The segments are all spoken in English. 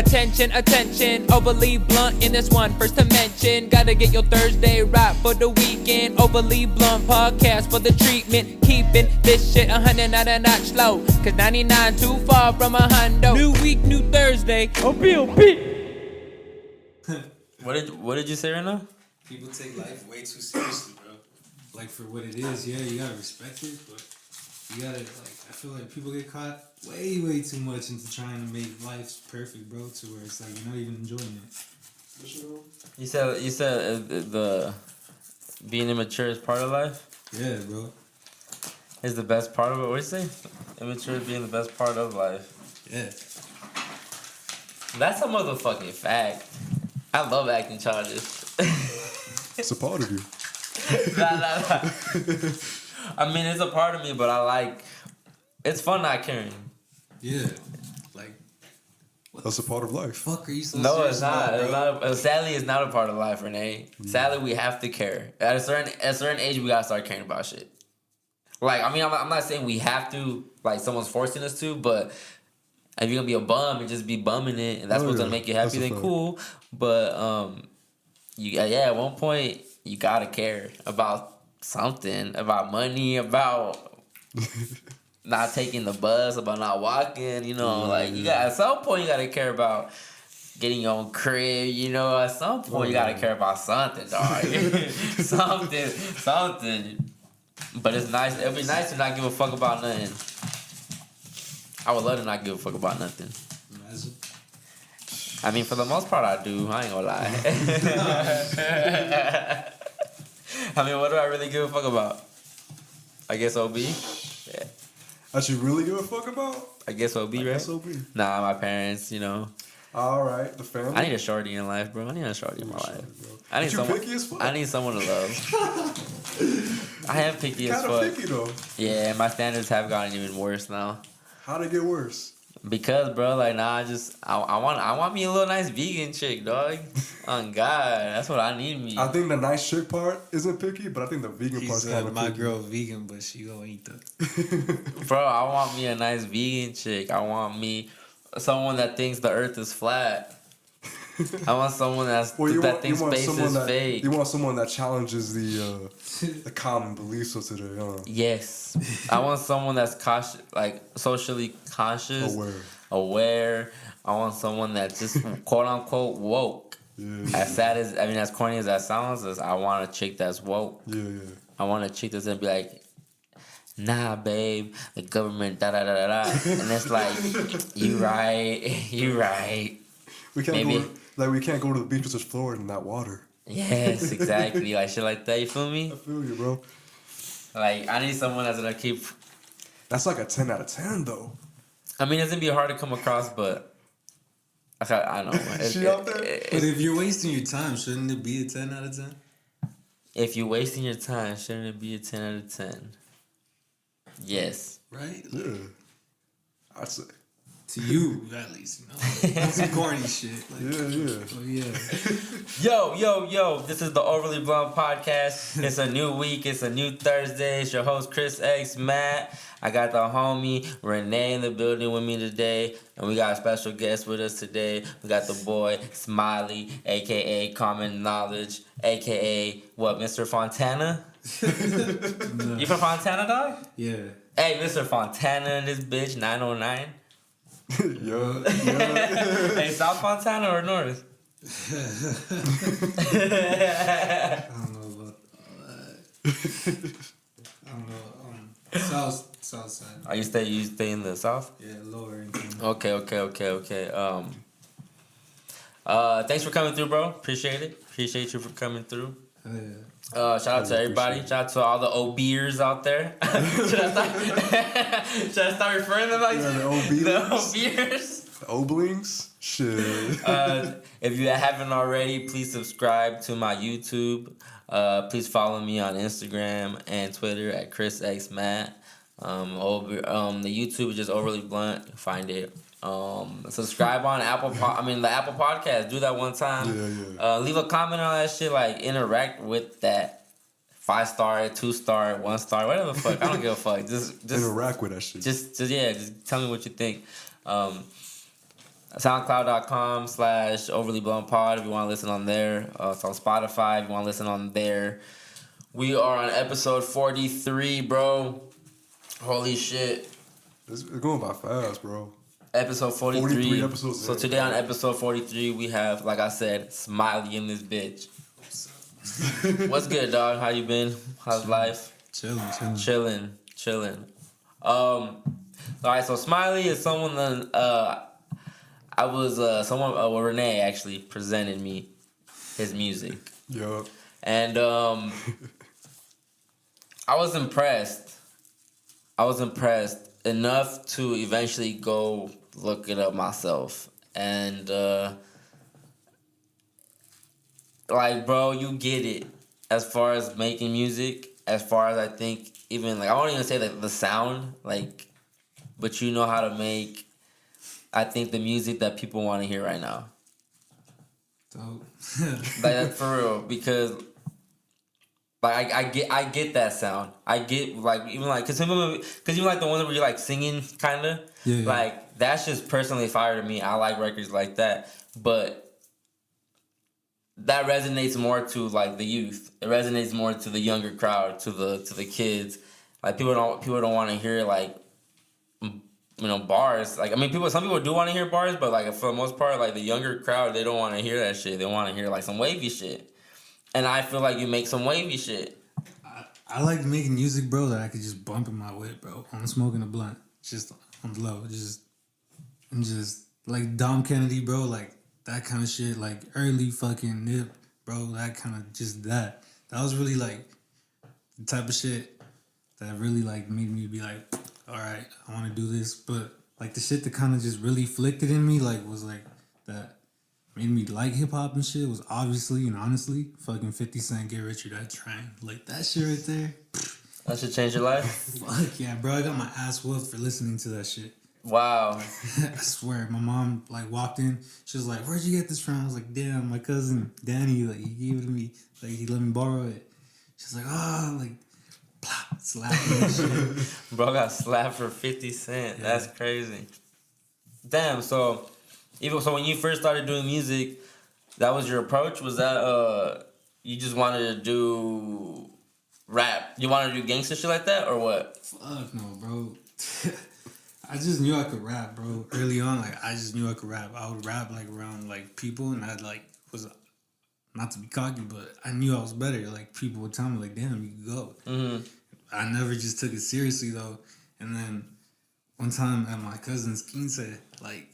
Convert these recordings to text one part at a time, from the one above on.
Attention, attention, overly blunt in this one. First to mention, gotta get your Thursday right for the weekend. Overly blunt podcast for the treatment. Keeping this shit 100 not a notch slow. Cause 99 too far from a hundo. New week, new Thursday. O-B-O-B. What did you say right now? People take life way too seriously, bro. Like, for what it is, yeah, you gotta respect it, but you gotta, like, I feel like people get caught way too much into trying to make life perfect, bro, to where it's like you're not even enjoying it. You said the being immature is part of life? Yeah, bro. Is the best part of it? What do you say? Immature being the best part of life. Yeah. That's a motherfucking fact. I love acting childish. It's a part of you. Nah. I mean, it's a part of me, but I like... It's fun not caring. Yeah. Like... That's a part of life. Fuck are you so No, serious it's not. about, bro? Sadly, it's not a part of life, Renee. Sadly, we have to care. At a certain age, we gotta start caring about shit. Like, I mean, I'm not saying we have to, like someone's forcing us to, but if you're gonna be a bum and just be bumming it, and that's what's gonna make you happy, then cool. But at one point you gotta care about something, about money, about not taking the bus, about not walking. You know, like you got at some point you gotta care about getting your own crib. You know, at some point you gotta care about something, dog. something. But it's nice. It'd be nice to not give a fuck about nothing. I would love to not give a fuck about nothing. Imagine. I mean, for the most part, I do. I ain't gonna lie. I mean, what do I really give a fuck about? I guess OB. Yeah. That you really give a fuck about? I guess OB, right? I guess OB. Nah, my parents, you know. All right, the family. I need a shorty in life, bro. I need a shorty in my life. I need you someone. picky as fuck? I need someone to love. I am picky as fuck. Kind of picky though. Yeah, my standards have gotten even worse now. How'd it get worse? Because, bro, like, nah, I want me a little nice vegan chick, dog. On God, that's what I need me. I think the nice chick part isn't picky, but I think the vegan part's kind of my picky. girl vegan, but she gonna eat the... Bro, I want me a nice vegan chick. I want me someone that thinks the earth is flat. I want someone that thinks space is fake. You want someone that challenges the common beliefs of today, huh? Yes. I want someone that's cautious, like socially conscious, aware. I want someone that's just quote unquote woke. Yeah. As corny as that sounds, I want a chick that's woke. Yeah. I want a chick that's gonna be like, nah, babe, the government, da da da da da, and it's like, you right. We can't go to the beach with just Florida in that water. Yes, exactly. Like shit like that. You feel me? I feel you, bro. Like I need someone that's gonna keep. That's like a 10 out of 10, though. I mean, it's gonna be hard to come across, but I know. She out there? But if you're wasting your time, shouldn't it be a 10 out of 10? If you're wasting your time, shouldn't it be a 10 out of 10? Yes. Right? Yeah. I'd say. To you, at least, you know? That's some corny shit. Like, Yeah. Oh, yeah. Yo. This is the Overly Blunt Podcast. It's a new week. It's a new Thursday. It's your host, Chris X. Matt. I got the homie Renee in the building with me today. And we got a special guest with us today. We got the boy, Smiley, a.k.a. Common Knowledge, a.k.a. what, Mr. Fontana? No. You from Fontana, dog? Yeah. Hey, Mr. Fontana in this bitch, 909. Yeah. Hey, South Fontana or North? I don't know about all that. I don't know. South side. Oh, you stay in the South? Yeah, lower income. Okay. Thanks for coming through, bro. Appreciate it. Appreciate you for coming through. Oh, yeah. Shout out to everybody. Shout out to all the OBers out there. Should I start referring to them like the OBers? Oblings? Shit. If you haven't already, please subscribe to my YouTube. Please follow me on Instagram and Twitter at ChrisXMatt. The YouTube is just Overly Blunt. Find it. Subscribe on the Apple Podcast. Do that one time. Yeah. Leave a comment on that shit. Like interact with that 5-star, 2-star, 1-star, whatever the fuck. I don't give a fuck. Just interact with that shit. Just tell me what you think. SoundCloud.com/overlybluntpod if you want to listen on there. It's on Spotify if you want to listen on there. We are on episode 43, bro. Holy shit. It's going by fast, bro. Episode 43. 43 episodes So in. today on episode 43, we have, like I said, Smiley in this bitch. What's good, dog? How you been? How's life? Chilling. All right, so Smiley is someone that Renee actually presented me his music. Yup. And I was impressed enough to eventually go look it up myself. And like, bro, you get it as far as making music, as far as I think even like I won't even say like the sound, like, but you know how to make, I think, the music that people want to hear right now. Dope. Like, that's for real, because like I get that sound. I get like even like because even like the ones where you're like singing kind of like that's just personally fire to me. I like records like that, but that resonates more to like the youth. It resonates more to the younger crowd, to the kids. Like people don't want to hear like bars. Like I mean some people do want to hear bars, but like for the most part, like the younger crowd, they don't want to hear that shit. They want to hear like some wavy shit. And I feel like you make some wavy shit. I like making music, bro, that I could just bump in my whip, bro. I'm smoking a blunt, just on the low, just like Dom Kennedy, bro, like that kind of shit, like early fucking Nip, bro, that kind of just that. That was really like the type of shit that really like made me be like, all right, I want to do this. But like the shit that kind of just really flicked it in me, like was like that made me like hip hop and shit was obviously and honestly fucking 50 Cent, Get Rich or Die Trying. Like that shit right there. That should change your life. Fuck yeah, bro. I got my ass whooped for listening to that shit. Wow. I swear, my mom like walked in. She was like, "Where'd you get this from?" I was like, "Damn, my cousin Danny, like he gave it to me. Like he let me borrow it." She's like, "Oh, like." Blah, slapping and shit. Bro got slapped for 50 Cent. Yeah. That's crazy. Damn, so when you first started doing music, that was your approach? Was that you just wanted to do rap? You wanted to do gangster shit like that or what? Fuck no, bro. I just knew I could rap, bro. Early on, like I just knew I could rap. I would rap like around like people, and I like was not to be cocky, but I knew I was better. Like people would tell me, like, "Damn, you could go." Mm-hmm. I never just took it seriously though. And then one time at my cousin's quince, like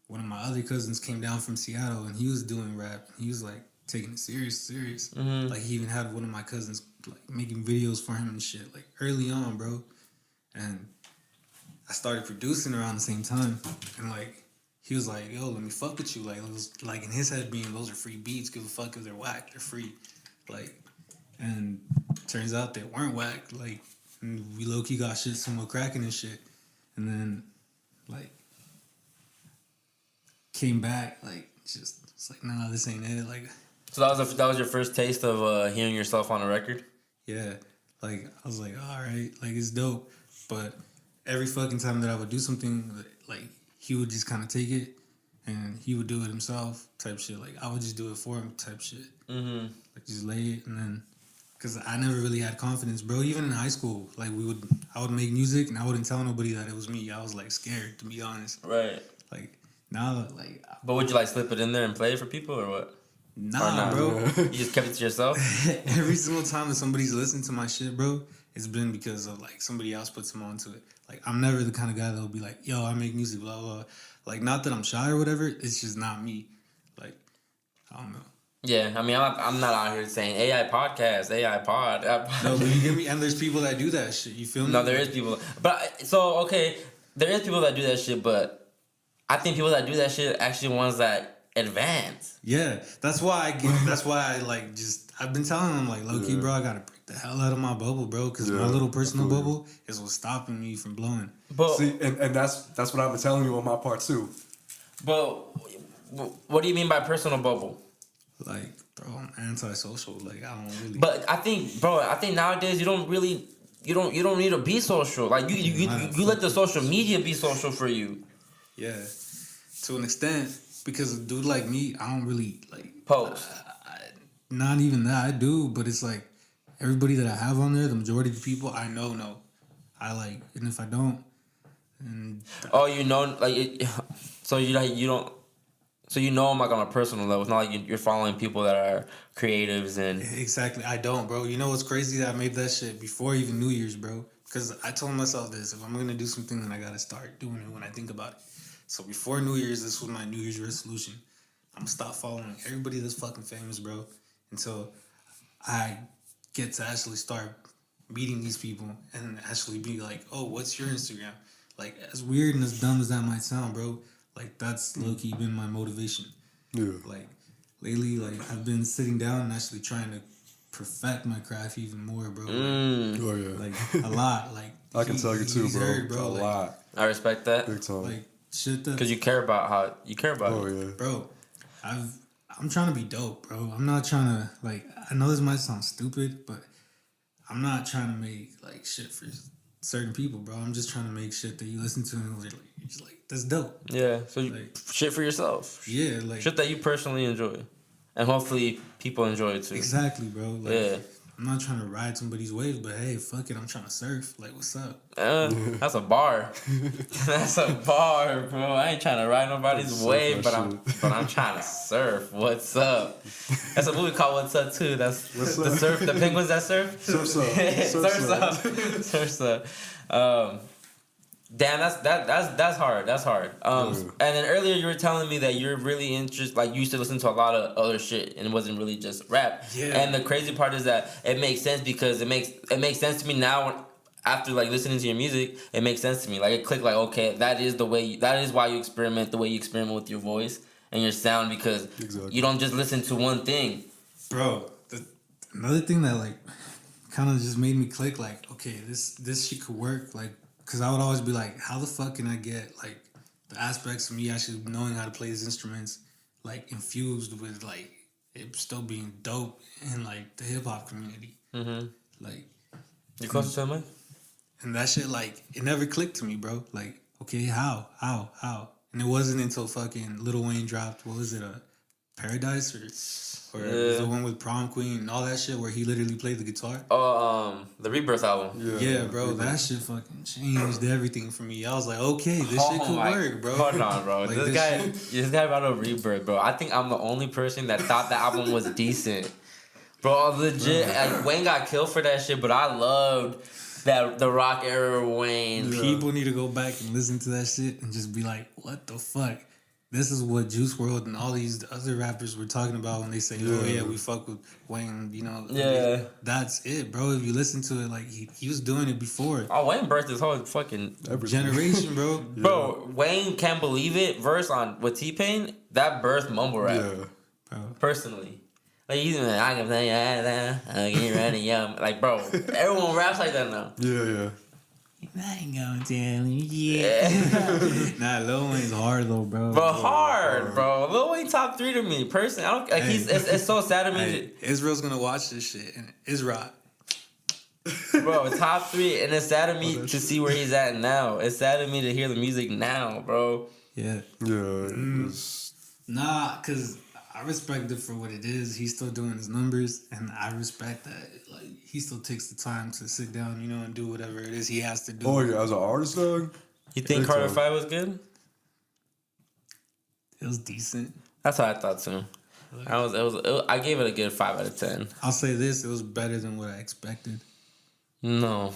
one of my other cousins came down from Seattle, and he was doing rap. He was like taking it serious. Mm-hmm. Like he even had one of my cousins like making videos for him and shit. Like early on, bro. And I started producing around the same time, and like he was like, "Yo, let me fuck with you." Like it was like in his head being those are free beats. Give a fuck if they're whack. They're free. Like, and turns out they weren't whack. Like we low key got shit somewhat cracking and shit, and then like came back like just it's like nah, this ain't it. Like so that was your first taste of hearing yourself on a record. Yeah, like I was like, all right, like it's dope, but every fucking time that I would do something, like he would just kind of take it and he would do it himself type shit. Like I would just do it for him type shit. Mm-hmm. Like just lay it and then, cause I never really had confidence, bro. Even in high school, like I would make music and I wouldn't tell nobody that it was me. I was like scared, to be honest. Right. Like now, like. But would you like slip it in there and play it for people or what? Nah, bro. You just kept it to yourself? Every single time that somebody's listened to my shit, bro, it's been because of like somebody else put some onto it. Like I'm never the kind of guy that'll be like, "Yo, I make music, blah blah." Like not that I'm shy or whatever. It's just not me. Like I don't know. Yeah, I mean, I'm not out here saying AI podcast, AI pod. No, but you get me. And there's people that do that shit. You feel me? No, there is people. But so okay, there is people that do that shit. But I think people that do that shit are actually ones that advance. Yeah, that's why I like just. I've been telling them like, low key, bro, I gotta break the hell out of my bubble, bro, because my little personal bubble is what's stopping me from blowing. But see, and that's what I've been telling you on my part too. But what do you mean by personal bubble? Like, bro, I'm antisocial. Like, I don't really. But I think nowadays you don't need to be social. Like you let the social media be social for you. Yeah. to an extent, because a dude like me, I don't really like Post. not even that I do, but it's like everybody that I have on there, the majority of the people I know. I like, and if I don't, and Oh, you know, like, so you like you don't. So you know him like on a personal level. It's not like you're following people that are creatives and. exactly, I don't, bro. You know what's crazy? That I made that shit before even New Year's, bro. Because I told myself this: if I'm gonna do something, then I gotta start doing it when I think about it. So before New Year's, this was my New Year's resolution. I'm gonna stop following everybody that's fucking famous, bro, until I get to actually start meeting these people and actually be like, oh, what's your Instagram? Like, as weird and as dumb as that might sound, bro, like, that's low-key been my motivation. Yeah. Like, lately, like, I've been sitting down and actually trying to perfect my craft even more, bro. Oh yeah. Like, a lot. Like, I can tell you too, he's bro. heard, A like, lot. I respect that. Big time. like, shit that... Because you care about how you care about Oh it. yeah. Bro, I'm trying to be dope, bro. I'm not trying to, like, I know this might sound stupid, but I'm not trying to make, like, shit for certain people, bro. I'm just trying to make shit that you listen to and you're just like, that's dope. Yeah. So you, Like- shit for yourself. Yeah, like, Shit that you personally enjoy, and hopefully people enjoy it too. exactly, bro. Like, Yeah. I'm not trying to ride somebody's waves, but hey, fuck it, I'm trying to surf. Like, what's up? That's a bar. That's a bar, bro. I ain't trying to ride nobody's Surf wave, that but I'm trying to surf. What's up? That's a movie called What's Up too. That's What's the up? surf. The penguins that surf. Surf's up. Surf's up. Surf's up. Damn, that's hard. That's hard. And then earlier you were telling me that you're really interested, like you used to listen to a lot of other shit, and it wasn't really just rap. Yeah. And the crazy part is that it makes sense because it makes sense to me now. After like listening to your music, it makes sense to me. Like it clicked. Like okay, that is the way. That is why you experiment the way you experiment with your voice and your sound because Exactly. you don't just listen to one thing. Bro, another thing that, like, kind of just made me click, like, okay, this shit could work, like, because I would always be like, how the fuck can I get, like, the aspects of me actually knowing how to play these instruments, like, infused with, like, it still being dope in, like, the hip-hop community. Mm-hmm. Like, You close to the mic? and that shit, like, it never clicked to me, bro. Like, okay, how? And it wasn't until fucking Lil Wayne dropped, what was it, Paradise? Or the one with Prom Queen and all that shit where he literally played the guitar? Oh, the Rebirth album. Yeah, bro, that shit fucking changed everything for me. I was like, okay, this shit could work, bro. Hold on, bro. Like, this guy about a Rebirth, bro. I think I'm the only person that thought the album was decent. Bro, legit, like, Wayne got killed for that shit, but I loved the rock era Wayne. People need to go back and listen to that shit and just be like, what the fuck? This is what Juice WRLD and all these other rappers were talking about when they say, oh yeah, we fuck with Wayne, you know. Yeah. That's it, bro. If you listen to it, like, he was doing it before. Oh, Wayne birthed his whole fucking Generation, bro. Bro, Wayne Can't Believe It verse on with T-Pain, that birthed mumble rap. Yeah. Bro. Personally. Like, he's like, I can play get ready, young. Like, bro, everyone raps like that now. Yeah. I ain't gonna tell you yet. Nah, Lil Wayne's hard though, bro. Bro, hard, bro. Lil Wayne top 3 to me, personally. I don't like. It's so sad to me. Hey, Israel's gonna watch this shit, and Israel. Bro, top 3, and it's sad to me to see where he's at now. It's sad to me to hear the music now, bro. Yeah. Yeah. Nah, cause I respect it for what it is. He's still doing his numbers, and I respect that. Like, he still takes the time to sit down, you know, and do whatever it is he has to do. Oh yeah, as an artist, dog. You think Big Carter time. 5 was good? It was decent. That's what I thought too. I gave it a good 5 out of 10. I'll say this: it was better than what I expected. No.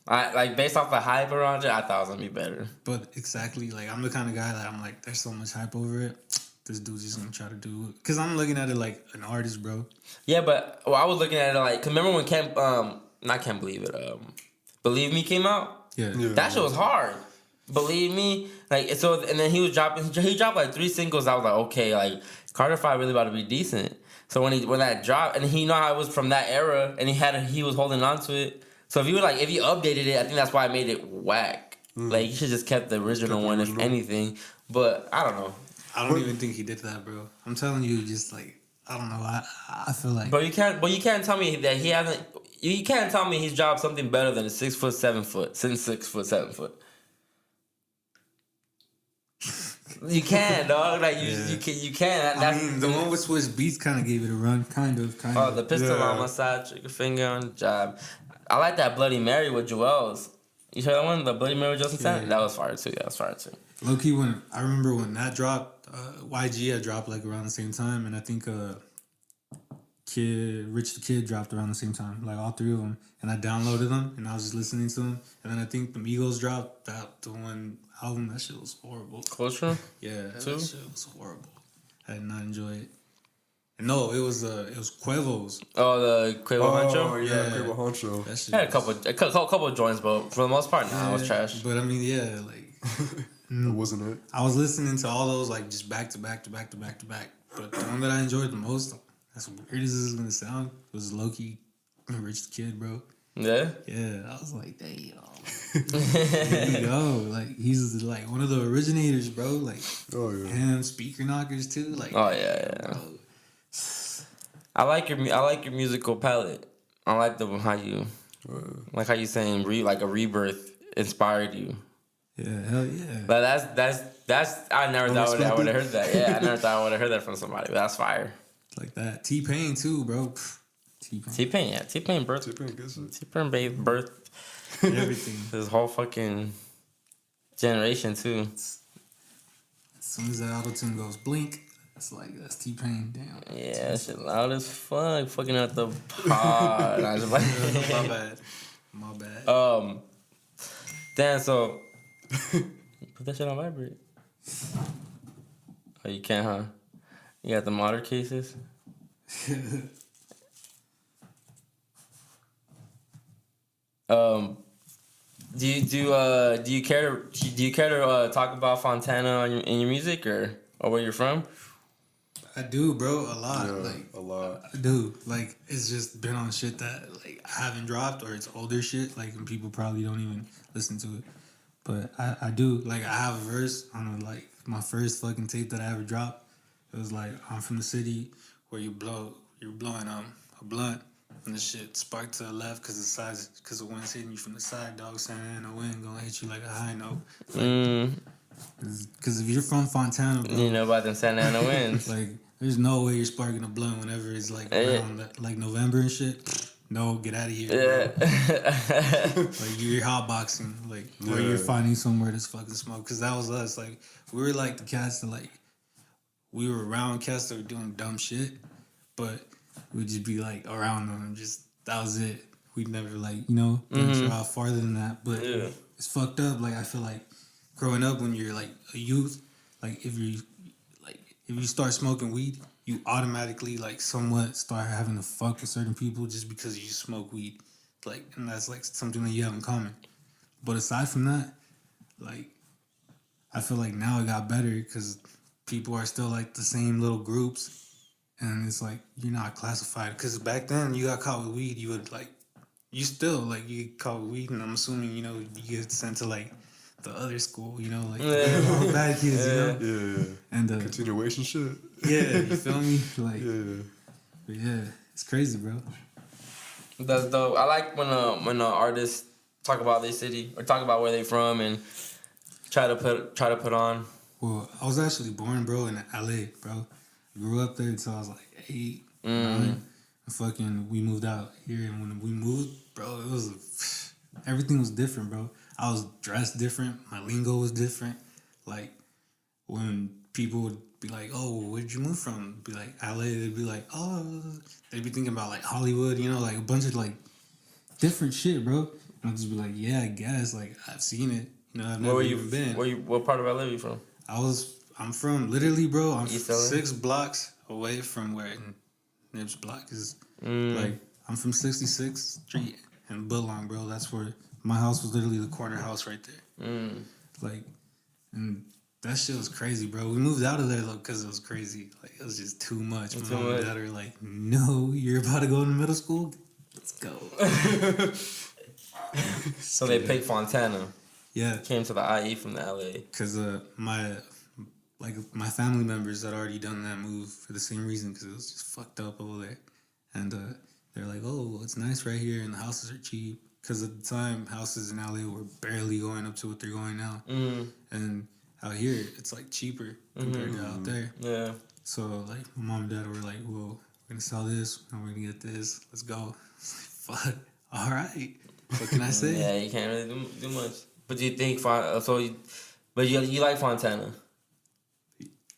I like based off the hype around it, I thought it was gonna be better. But exactly, like, I'm the kind of guy that I'm like, there's so much hype over it. This dude's just gonna try to do it. Cause I'm looking at it like an artist, bro. Yeah, but I was looking at it like, 'cause remember when Can't Believe It, Believe Me came out? Yeah. That shit was hard. Believe Me, like, so, and then he dropped like 3 singles. I was like, okay, like, Carter 5 really about to be decent. So when that dropped, and he know how it was from that era, and he was holding on to it. So if you updated it, I think that's why I made it whack. Like, you should just kept the original one, if anything. But I don't know. I don't even think he did that, bro. I'm telling you, just like, I don't know. I feel like, But you can't tell me that he hasn't. You can't tell me he's dropped something better than a 6 foot, 7 foot since 6 foot, 7 foot. You can, dog. Like Yeah. you can. I mean, the one with Swiss Beats kind of gave it a run, kind of. Oh, the pistol Yeah. on my side, trigger finger on the job. I like that Bloody Mary with Joel's. You heard that one? The Bloody Mary with Justin Yeah. Sand? That was fire too. That was fire too. Low key, when I remember when that dropped, YG had dropped like around the same time, and I think Rich the Kid dropped around the same time, like all three of them. And I downloaded them, and I was just listening to them. And then I think the Migos dropped the one album. That shit was horrible. Culture? Yeah, that Too? shit was horrible. I did not enjoy it. And no, it was Quavo's. Oh, the Quavo Oh Huncho? yeah, Yeah. Quavo Honcho. That shit I had was- a couple of joints, but for the most part, nah, it was trash. But I mean, yeah, like That wasn't it. I was listening to all those like just back to back to back to back to back. But the one that I enjoyed the most, as weird as this is gonna sound, was Loki, Rich the Kid, bro. Yeah? Yeah, I was like, damn. Here we go. Like he's like one of the originators, bro. Like Oh yeah. him, speaker knockers too. Like Oh, yeah. bro. I like your musical palette. I like how you saying like a rebirth inspired you. Yeah, hell yeah. But that's I never thought I would have heard that. Yeah, I never thought I would have heard that from somebody. But that's fire. Like that. T-Pain too, bro. T-Pain. T-Pain, yeah. T-Pain birthed. T-Pain gets it. T-Pain birthed Everything. his whole fucking generation too. As soon as that auto-tune goes blink, it's like that's T-Pain. Damn. Yeah, that shit loud as fuck. Fucking out the pod. I was like, My bad. My bad. damn. So put that shit on vibrate. Oh, you can't, huh? You got the modern cases. Do you care to talk about Fontana in your music or where you're from? I do, bro, a lot. Yeah, Like a lot. I do. Like it's just been on shit that like I haven't dropped or it's older shit. Like and people probably don't even listen to it. But I do. Like I have a verse on like my first fucking tape that I ever dropped. It was like I'm from the city where you're blowing a blunt and the shit spark to the left because the wind's hitting you from the side, dog. Saying the wind gonna hit you like a high note. Because if you're from Fontana, bro, You know about them Santa Ana winds. like there's no way you're sparking a blunt whenever it's like around like November and shit. No, get out of here, Yeah. bro. Like you're hotboxing, like or you're finding somewhere to fucking smoke. Because that was us. Like we were like the cats that like we were around cats that were doing dumb shit, but we'd just be like around them and just that was it. We'd never like venture out farther than that. But Yeah. it's fucked up. Like I feel like growing up when you're like a youth, like if you start smoking weed, you automatically like somewhat start having to fuck with certain people just because you smoke weed. Like and that's like something that you have in common. But aside from that, like I feel like now it got better because people are still like the same little groups, and it's like you're not classified. Because back then you got caught with weed, you would like you still like you get caught with weed, and I'm assuming you get sent to like the other school, like all bad kids, Yeah. and Continuation shit. yeah, you feel me? Like Yeah. but yeah, it's crazy, bro. That's dope. I like when artists talk about their city or talk about where they from and try to put on. Well, I was actually born, bro, in LA, bro. I grew up there until I was like 8, 9. And we moved out here, and when we moved, bro, it was everything was different, bro. I was dressed different. My lingo was different. Like when people would be like, "Oh, where'd you move from?" Be like LA. They'd be like, "Oh," they'd be thinking about like Hollywood, like a bunch of like different shit, bro. And I'd just be like, "Yeah, I guess. Like I've seen it. I've never even been." What part of LA are you from? I'm from literally, bro. I'm East LA? 6 blocks away from where Nibs block is. Like I'm from 66th Street in Woodlawn, bro. That's where my house was literally the corner house right there. Like, and that shit was crazy, bro. We moved out of there though because it was crazy. Like it was just too much. My mom and dad are like, "No, you're about to go into middle school. Let's go." So they picked Fontana. Yeah, Came to the IE from the LA. because my family members had already done that move for the same reason because it was just fucked up over there, and they're like, "Oh, it's nice right here, and the houses are cheap." Because at the time, houses in LA were barely going up to what they're going now, and out here it's like cheaper compared to out there. Yeah. So like my mom and dad were like, well, we're gonna sell this and we're gonna get this. Let's go. It's like, fuck. All right. What can I say? Yeah, you can't really do much. But do you think but you like Fontana?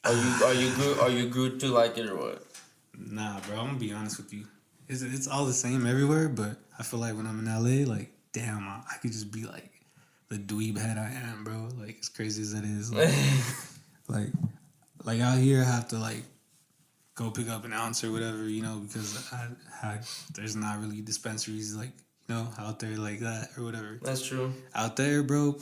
Are you grew to like it or what? Nah, bro. I'm gonna be honest with you. It's all the same everywhere, but I feel like when I'm in LA, like, damn, I could just be like the dweeb head I am, bro. Like, as crazy as that is, like out here, I have to like go pick up an ounce or whatever, you know, because there's not really dispensaries like, you know, out there like that or whatever. That's true. Out there, bro,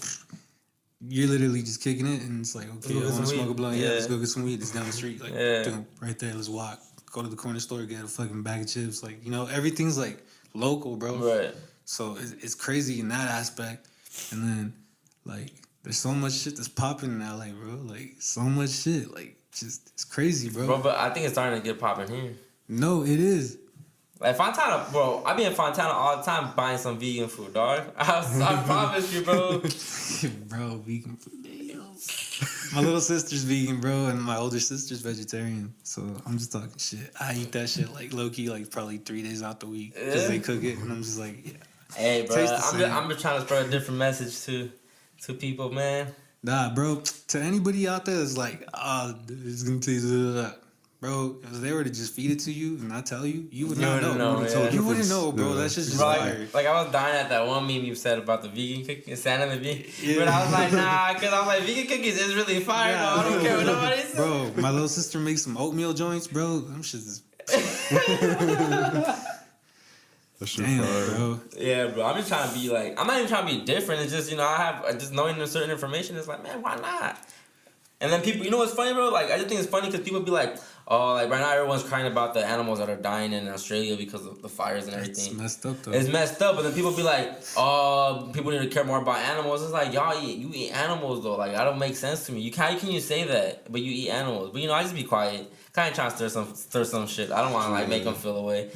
you're literally just kicking it, and it's like, okay, I want to smoke a blunt. Yeah, let's go get some weed. It's down the street, like, dude, right there. Let's walk. Go to the corner store, get a fucking bag of chips. Like, you know, everything's like local, bro. Right. So it's crazy in that aspect. And then, like, there's so much shit that's popping in LA, bro. Like, so much shit. Like, just, it's crazy, bro. Bro, but I think it's starting to get popping here. No, it is. Like, Fontana, bro, I be in Fontana all the time buying some vegan food, dog. I promise you, bro. Bro, vegan food. My little sister's vegan, bro, and my older sister's vegetarian. So I'm just talking shit. I eat that shit like low key, like probably 3 days out the week because they cook it, and I'm just like, yeah. Hey, bro, I'm just trying to spread a different message to people, man. Nah, bro. To anybody out there that's like, it's gonna taste that. Bro, if they were to just feed it to you and not tell you, you would not know. You wouldn't know, bro. That shit's just fire. Like, I was dying at that one meme you said about the vegan cookies, Santa the vegan. Yeah. But I was like, nah, because I was like, vegan cookies is really fire, though. I don't care what nobody says. Bro, my little sister makes some oatmeal joints, bro. Them shits is... That shit Damn, fire. bro. Yeah, bro. I'm just trying to be like, I'm not even trying to be different. It's just, you know, just knowing a certain information. It's like, man, why not? And then people, you know what's funny, bro? Like, I just think it's funny because people be like, oh, like right now everyone's crying about the animals that are dying in Australia because of the fires and everything. It's messed up, though. It's messed up, but then people be like, oh, people need to care more about animals. It's like, you eat animals, though. Like, that don't make sense to me. How can you say that, but you eat animals? But, you know, I just be quiet. Kind of trying to stir some shit. I don't want to, like, make them feel away.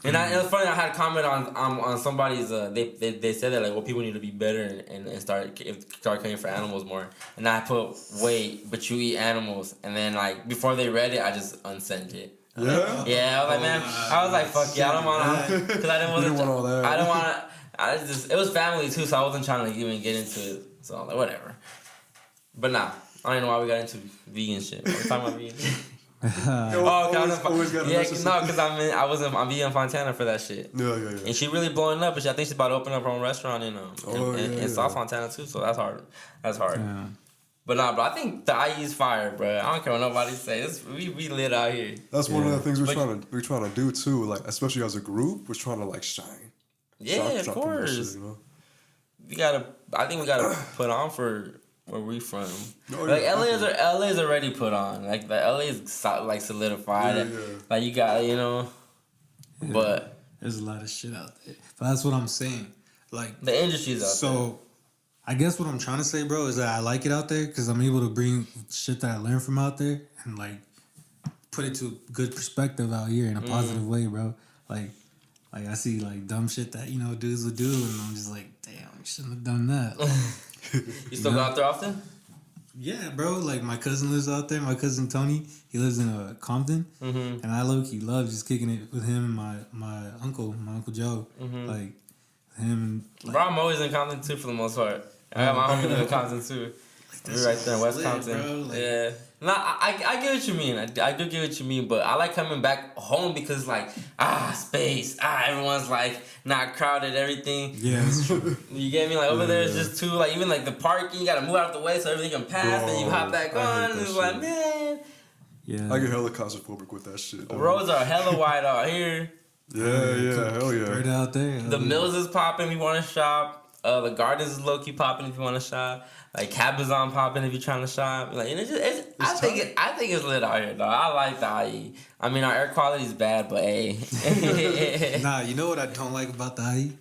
And it was funny, I had a comment on somebody's, they said that, like, well, people need to be better and start caring for animals more. And I put, wait, but you eat animals. And then, like, before they read it, I just unsent it. Yeah? Yeah, I was like, man, I was like, fuck yeah, I don't want to, because I didn't want all that. I don't want to, it was family too, so I wasn't trying to even get into it. So I was like, whatever. But nah, I don't even know why we got into vegan shit. We're talking about vegan shit. Because I'm being Fontana for that shit. Yeah. And she really blowing up, and I think she's about to open up her own restaurant in South Fontana too. So that's hard. Yeah. But nah, bro, I think the IE's fire, bro. I don't care what nobody says. We lit out here. That's one of the things we're trying to do too. Like, especially as a group, we're trying to like shine. Yeah, of course. Shit, you know? I think we gotta put on for where we from. Like, LA is already put on. Like, the LA is like solidified. Yeah. Like, you got, you know. Yeah. But there's a lot of shit out there. But that's what I'm saying. Like, the industry's out there. So I guess what I'm trying to say, bro, is that I like it out there because I'm able to bring shit that I learned from out there and like put it to good perspective out here in a positive way, bro. Like I see like dumb shit that, you know, dudes would do, and I'm just like, damn, you shouldn't have done that. You still go out there often? Yeah, bro. Like, my cousin lives out there. My cousin Tony, he lives in Compton, and I low-key love just kicking it with him and my uncle Joe. Like, him. Like, bro, I'm always in Compton too for the most part. I got my homie in Compton too. We're right there in West Compton. Bro, like, yeah. No, I get what you mean. I do get what you mean, but I like coming back home because, like, space. Everyone's, like, not crowded, everything. Yeah, that's true. You get me? Like, over there, it's just too, like, even, like, the parking, you got to move out of the way so everything can pass, and you hop back on, and it's like, man. Yeah. I get hella claustrophobic with that shit. The roads are hella wide out here. Yeah, hell yeah. Right out there. The Mills is popping if you want to shop. The Gardens is low-key popping if you want to shop. Like, Cabazon popping if you're trying to shop. Like, and I think it's lit out here, though. I like the IE. I mean, our air quality is bad, but hey. Nah, you know what I don't like about the IE?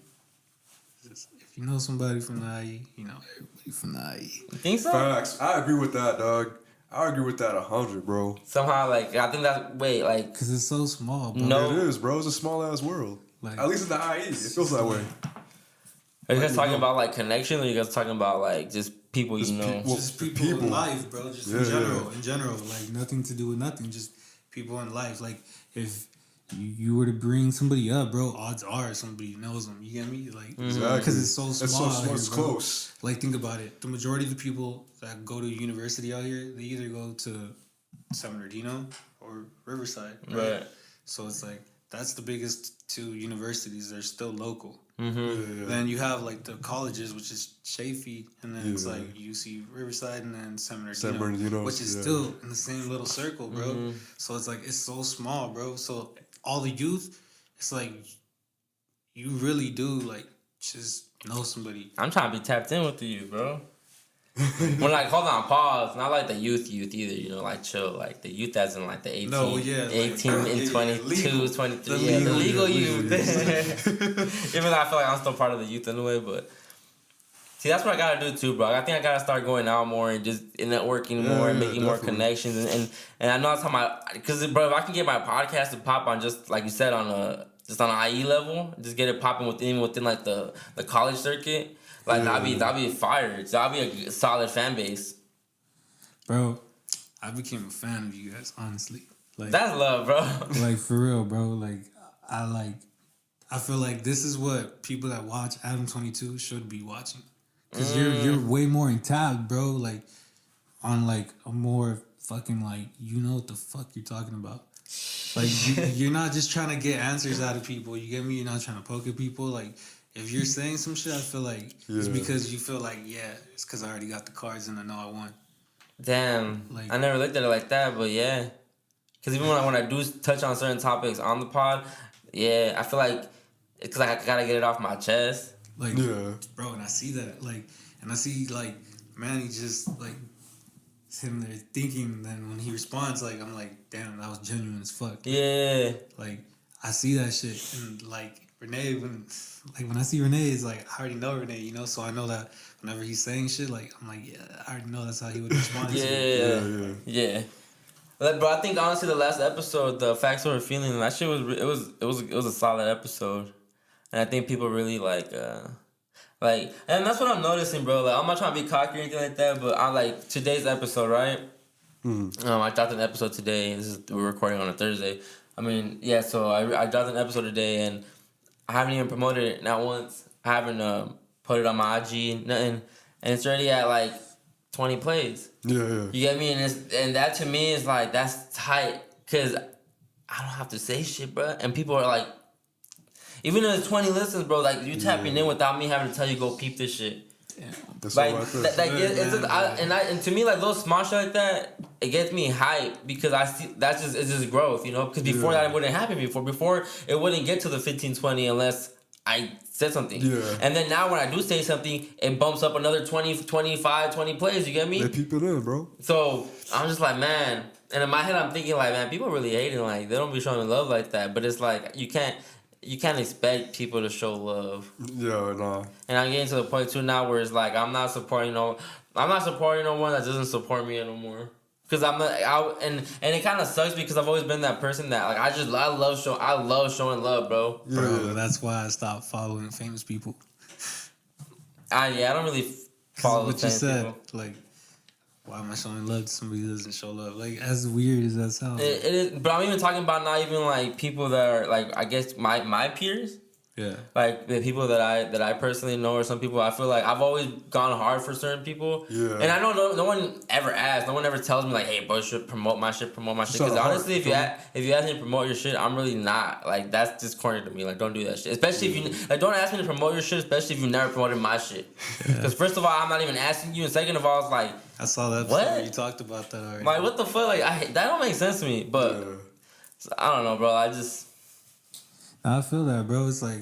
If you know somebody from the IE, you know everybody from the IE. You think so? Facts. I agree with that, dog. I agree with that 100, bro. Somehow, like, I think that's... Wait, like... Because it's so small, bro. No. It is, bro. It's a small-ass world. Like, at least in the IE. It feels that way. Are you guys talking about, like, connection, or are you guys talking about, like, just people you know. Just people in life, bro. Just in general, like nothing to do with nothing. Just people in life. Like if you were to bring somebody up, bro, odds are somebody knows them. You get me? Like because it's so small. It's close. Like think about it. The majority of the people that go to university out here, they either go to San Bernardino or Riverside, right? So it's like that's the biggest two universities. They're still local. Then you have like the colleges, which is Chafee, and then it's like UC Riverside, and then San Bernardino, which is still in the same little circle, bro. So it's like it's so small, bro. So all the youth, it's like you really do like just know somebody. I'm trying to be tapped in with the youth, bro. When like hold on, pause. Not like the youth either, you know, like chill. Like the youth as in like the 18, 18 and 22, 23. The legal youth. Even though I feel like I'm still part of the youth anyway, but see, that's what I gotta do too, bro. I think I gotta start going out more and just networking more and making more connections. And I know that's how because bro, if I can get my podcast to pop on just like you said on an IE level, just get it popping within like the college circuit. Like that'd be fire. That'd be a solid fan base. Bro, I became a fan of you guys, honestly. Like that's love, bro. Like for real, bro. Like I feel like this is what people that watch Adam 22 should be watching. Cause you're way more intact, bro. Like on like a more fucking like you know what the fuck you're talking about. Like you're not just trying to get answers out of people. You get me? You're not trying to poke at people. Like if you're saying some shit, I feel like it's because you feel like it's because I already got the cards and I know I won. Damn, like, I never looked at it like that, but yeah. Because even when I do touch on certain topics on the pod, I feel like it's because I gotta get it off my chest. Like, bro, and I see that, like, and I see, like, man, he just, like, sitting there thinking, then when he responds, like, I'm like, damn, that was genuine as fuck. Yeah. Like, I see that shit, and, like, Renee, when I see Renee, it's like, I already know Renee, you know, so I know that whenever he's saying shit, like, I'm like, I already know that's how he would respond to it. Yeah. But, bro, I think, honestly, the last episode, the Facts Over Feeling, that shit was a solid episode. And I think people really and that's what I'm noticing, bro. Like, I'm not trying to be cocky or anything like that, but I like today's episode, right? I dropped an episode today. We're recording on a Thursday. I mean, so I dropped an episode today, and I haven't even promoted it, not once. I haven't put it on my IG, nothing, and it's already at like 20 plays. You get me? And that to me is like that's tight, cause I don't have to say shit, bro, and people are like. Even though there's 20 listens, bro, like you tapping in without me having to tell you go peep this shit. That's like, all and to me, like little small shit like that, it gets me hyped because I see it's just growth, you know. Because before that, it wouldn't happen. Before it wouldn't get to the 15, 20 unless I said something. And then now when I do say something, it bumps up another 20, 25, 20 plays. You get me? They peep it in, bro. So I'm just like, man, and in my head, I'm thinking like, man, people really hating, like they don't be showing love like that. But it's like you can't expect people to show love. And I'm getting to the point too now where it's like I'm not supporting no one that doesn't support me anymore. Cause and it kind of sucks because I've always been that person that like I love showing love, bro. Bro, that's why I stopped following famous people. I don't really follow what you said. People. Like, why am I showing love to somebody who doesn't show love? Like, as weird as that sounds. It is, but I'm even talking about not even like people that are like I guess my peers. Yeah. Like the people that I personally know, or some people I feel like I've always gone hard for certain people. And I know no one ever asks, no one ever tells me like, hey, bro, you should promote my shit. Because honestly, if you ask me to promote your shit, I'm really not. Like that's just corny to me. Like don't do that shit. Especially if you don't ask me to promote your shit. Especially if you never promoted my shit. Because first of all, I'm not even asking you, and second of all, it's like I saw that. What you talked about that already. Like what the fuck? Like that don't make sense to me. But I don't know, bro. I feel that, bro. It's like.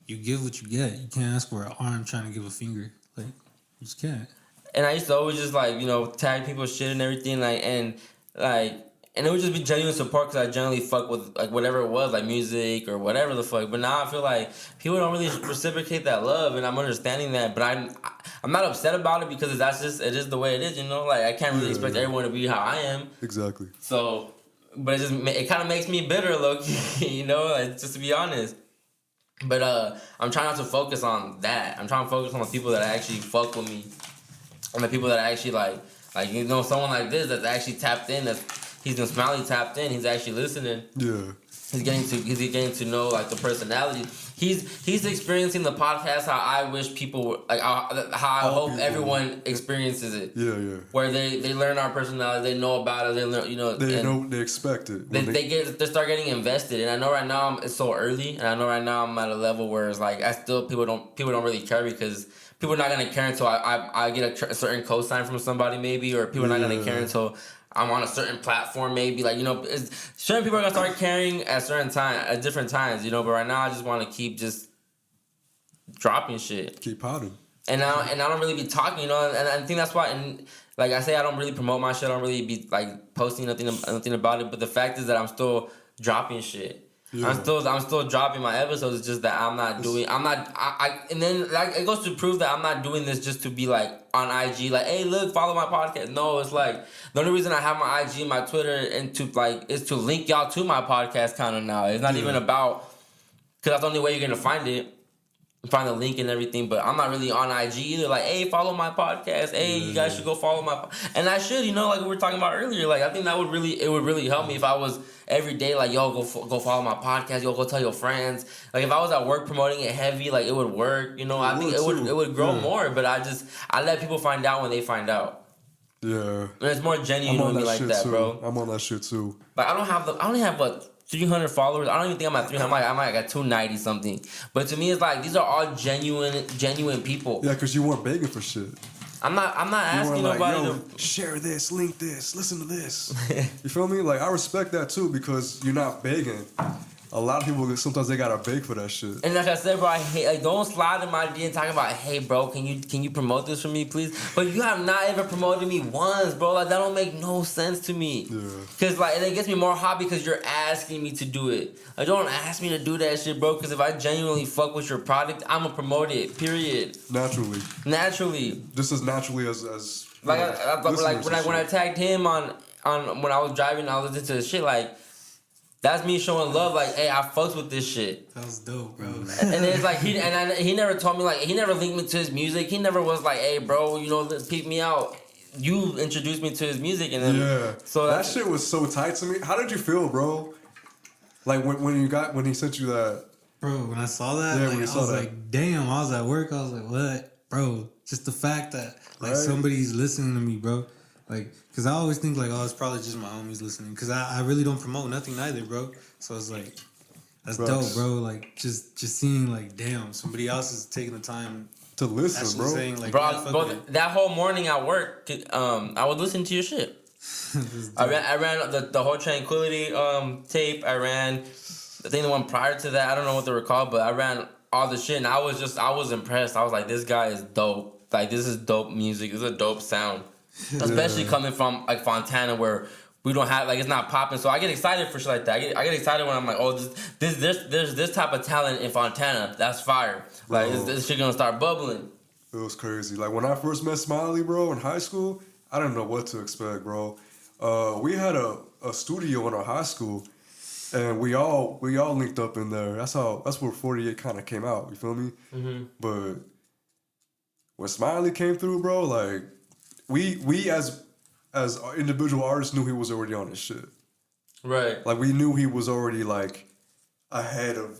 You give what you get. You can't ask for an arm trying to give a finger. Like, you just can't. And I used to always just, like, you know, tag people's shit and everything. And it would just be genuine support because I generally fuck with, like, whatever it was, like music or whatever the fuck. But now I feel like people don't really reciprocate that love, and I'm understanding that. But I'm not upset about it because it is the way it is, you know? Like, I can't really expect everyone to be how I am. Exactly. So, but it kind of makes me bitter, low-key, you know? Like, just to be honest. But I'm trying not to focus on that. I'm trying to focus on the people that actually fuck with me and the people that actually like someone like this that's actually tapped in. He's been Smiley tapped in. He's actually listening. Yeah. He's getting to know like the personality. He's experiencing the podcast how I wish people like how I hope everyone experiences it. Yeah, yeah. Where they learn our personality, they know about it, they learn, they expect it. They start getting invested. And I know right now it's so early, and I know right now I'm at a level where it's like people don't really care because people are not gonna care until I get a certain cosign from somebody maybe, or people are not gonna care until I'm on a certain platform, maybe certain people are gonna start caring at different times, But right now, I just want to keep just dropping shit, keep potting, and I don't really be talking, And I think that's why, and like I say, I don't really promote my shit. I don't really be like posting nothing about it. But the fact is that I'm still dropping shit. Yeah. I'm still dropping my episodes. It's just that and then like it goes to prove that I'm not doing this just to be like on IG, like, hey, look, follow my podcast. No, it's like the only reason I have my IG, my Twitter, and is to link y'all to my podcast kind of now. It's not even about, because that's the only way you're gonna find it. Find the link and everything, but I'm not really on IG either. Like, hey, follow my podcast. Hey, you guys should go follow and I should, like we were talking about earlier. Like, I think it would really help me if I was every day like, yo, go follow my podcast. Yo, go tell your friends. Like, if I was at work promoting it heavy, like it would work. I think it would grow more. But I let people find out when they find out. Yeah, and it's more genuine with me like that, too. bro. I'm on that shit too. Like, I only have what, 300 followers. I don't even think I'm at 300. I'm like at 290 something. But to me, it's like these are all genuine people. Yeah, because you weren't begging for shit. I'm not asking nobody to share this, link this, listen to this. You feel me? Like, I respect that too, because you're not begging. A lot of people, sometimes they gotta beg for that shit. And like I said, bro, I hate, like, don't slide in my DM talking about, hey, bro, can you promote this for me, please? But you have not ever promoted me once, bro. Like, that don't make no sense to me. Yeah. Cause like, and it gets me more hot because you're asking me to do it. Like, don't ask me to do that shit, bro. Cause if I genuinely fuck with your product, I'ma promote it. Period. Naturally. Just as naturally as like, when I tagged him on when I was driving, I was listening to the shit like. That's me showing love, like, hey, I fucks with this shit. That was dope, bro. And it's like he never told me, like, he never linked me to his music. He never was like, hey, bro, peep me out. You introduced me to his music, and then so that shit was so tight to me. How did you feel, bro? Like when he sent you that, bro. When I saw that, I was like, damn. I was at work. I was like, what, bro? Just the fact that somebody's listening to me, bro. Like, because I always think, like, oh, it's probably just my homies listening. Because I really don't promote nothing either, bro. So it's like, that's dope, bro. Like, just seeing, like, damn, somebody else is taking the time to listen, bro. Saying, like, bro, that whole morning at work, I would listen to your shit. I ran the whole Tranquility tape. I ran, I think the one prior to that, I don't know what they were called, but I ran all the shit. And I was impressed. I was like, this guy is dope. Like, this is dope music. This is a dope sound. Especially coming from like Fontana, where we don't have, like, it's not popping. So I get excited for shit like that. I get excited when I'm like, oh, there's this type of talent in Fontana. That's fire. Like, this shit gonna start bubbling. It was crazy. Like, when I first met Smiley, bro, in high school, I didn't know what to expect, bro. We had a studio in our high school, and we all linked up in there. That's where 48 kind of came out. You feel me? Mm-hmm. But when Smiley came through, bro, like, we as individual artists knew he was already on his shit. Right. Like, we knew he was already, like, ahead of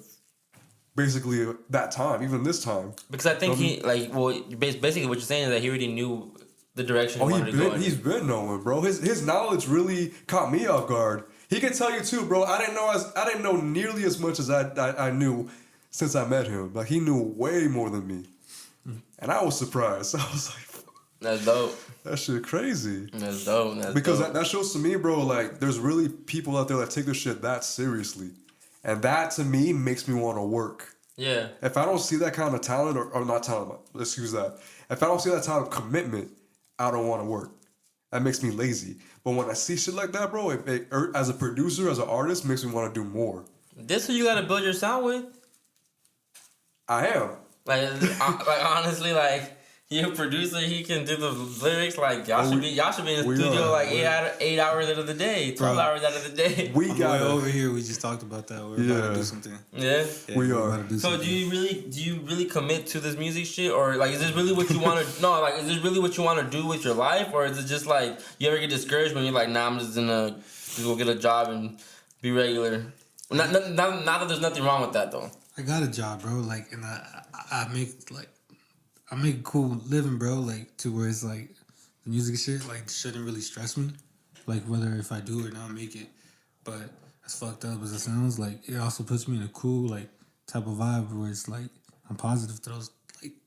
basically that time, even this time. Because I think basically what you're saying is that he already knew the direction he wanted to go in. He's been knowing, bro. His knowledge really caught me off guard. He can tell you too, bro. I didn't know nearly as much as I knew since I met him. Like, he knew way more than me. And I was surprised. I was like, that's dope. That shit crazy. That's dope. Because that shows to me, bro, like, there's really people out there that take this shit that seriously. And that, to me, makes me want to work. Yeah. If I don't see that kind of talent, or not talent, excuse that. If I don't see that type of commitment, I don't want to work. That makes me lazy. But when I see shit like that, bro, as a producer, as an artist, makes me want to do more. This who you got to build your sound with? I am. Like honestly, like, He a producer. He can do the lyrics. Like y'all should be in the we studio are. like 8 hours out of the day, 12 hours out of the day. We On got the way over here. We just talked about that. We're about to do something. Yeah. We we're are. about to do So something. do you really commit to this music shit, or like is this really what you want to? No, like is this really what you want to do with your life, or is it just like you ever get discouraged when you're like, nah, I'm just gonna go get a job and be regular. Not that there's nothing wrong with that though. I got a job, bro. Like, and I make a cool living, bro. Like, to where it's like the music shit like shouldn't really stress me. Like whether if I do or not make it, but as fucked up as it sounds, like it also puts me in a cool like type of vibe where it's like I'm positive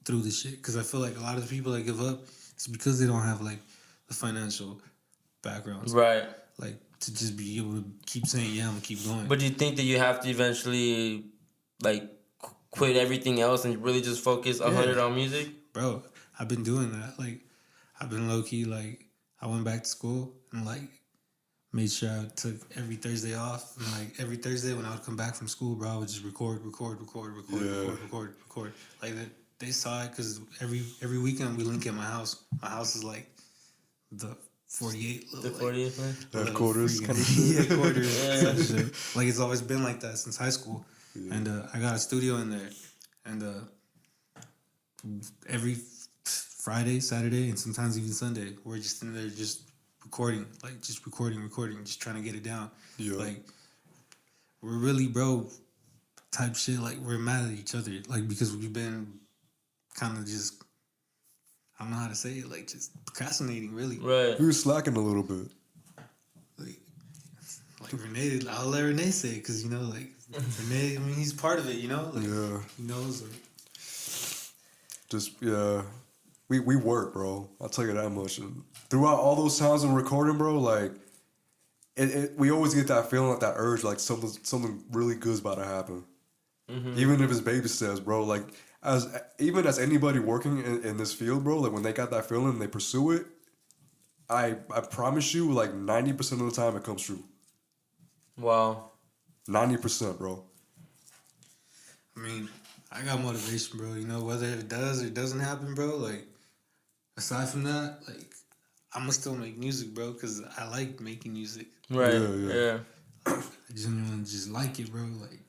through this shit. Because I feel like a lot of the people that give up, it's because they don't have like the financial backgrounds, Right. like to just be able to keep saying yeah, I'm gonna keep going. But do you think that you have to eventually like quit everything else and really just focus 100 on music? Bro, I've been doing that. Like, I've been low key. Like, I went back to school and like made sure I took every Thursday off. And like every Thursday when I would come back from school, bro, I would just record. Like they saw it because every weekend we link at my house. My house is like the 48 little, The 40th man? Quarters kind of shit. Yeah, quarters. Such shit. Like it's always been like that since high school. Yeah. And I got a studio in there, and every Friday, Saturday, and sometimes even Sunday, we're just in there just recording, just trying to get it down. Yeah. Like we're really bro type shit. Like we're mad at each other, like because we've been kind of just, I don't know how to say it, like just procrastinating really. Right. We were slacking a little bit. Like Renee, I'll let Renee say it because you know like Renee, I mean he's part of it, you know. Like, Yeah. he knows. Like, Just yeah, we work, bro. I'll tell you that much. And throughout all those times in recording, bro, like we always get that feeling, like that urge, like something really good's about to happen. Mm-hmm. Even if it's baby steps, bro. Like even as anybody working in this field, bro, like when they got that feeling and they pursue it, I promise you, like 90% of the time it comes true. Wow. 90%, bro. I mean, I got motivation, bro. You know, whether it does or doesn't happen, bro. Like, aside from that, like, I'ma still make music, bro, because I like making music. Right. Yeah. I genuinely just like it, bro. Like,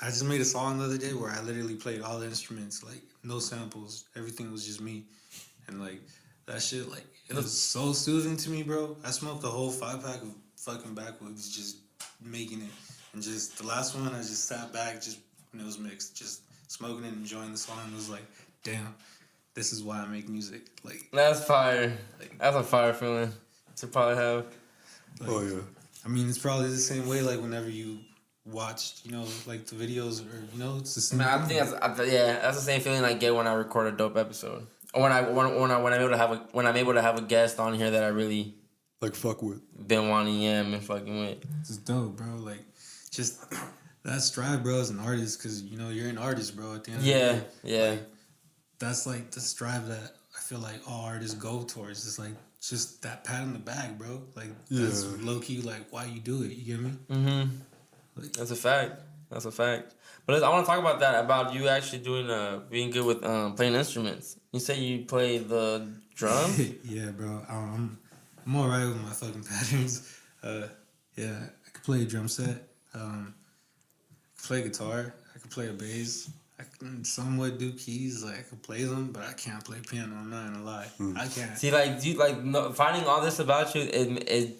I just made a song the other day where I literally played all the instruments, like, no samples. Everything was just me. And, like, that shit, like, it was so soothing to me, bro. I smoked the whole 5-pack of fucking backwoods just making it. And just the last one, I just sat back just when it was mixed, just smoking it, enjoying the song. It was like, damn, this is why I make music. Like, That's fire. That's a fire feeling to probably have. like, Oh yeah. I mean, it's probably the same way. Like whenever you watch, you know, like the videos, or you know, it's the same. Man, I think that's the same feeling I get when I record a dope episode, or when I'm able to have a guest on here that I really Like fuck with. been wanting and fucking with. It's dope, bro. Like, just that strive, bro, as an artist, because you know you're an artist, bro. At the end of the day, Yeah. that's like the strive that I feel like all artists go towards. It's like just that pat on the back, bro. Like that's low key, like why you do it. You get me? Mm-hmm. Like, That's a fact. But I want to talk about that, about you actually being good with playing instruments. You say you play the drum? yeah, bro. I'm alright with my fucking patterns. Yeah, I could play a drum set. I could play guitar. I could play a bass. I can somewhat do keys. Like I could play them, but I can't play piano. I'm not gonna lie. I can't. See, finding all this about you, it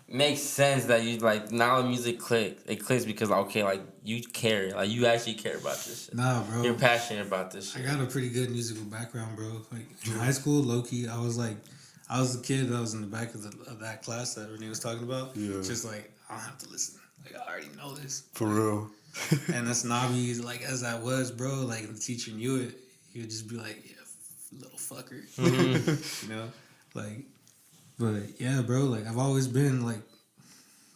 makes sense that you like now the music clicks. It clicks because okay, like you care, like you actually care about this shit. Nah, bro. You're passionate about this shit. I got a pretty good musical background, bro. Like in high school, low key, I was the kid that was in the back of that class that Renee was talking about. Yeah. Just like I don't have to listen. Like I already know this. For real. And as snobby like as I was, bro, like the teacher knew it. He would just be like, "Yeah, little fucker," you know, like. But yeah, bro, like I've always been like,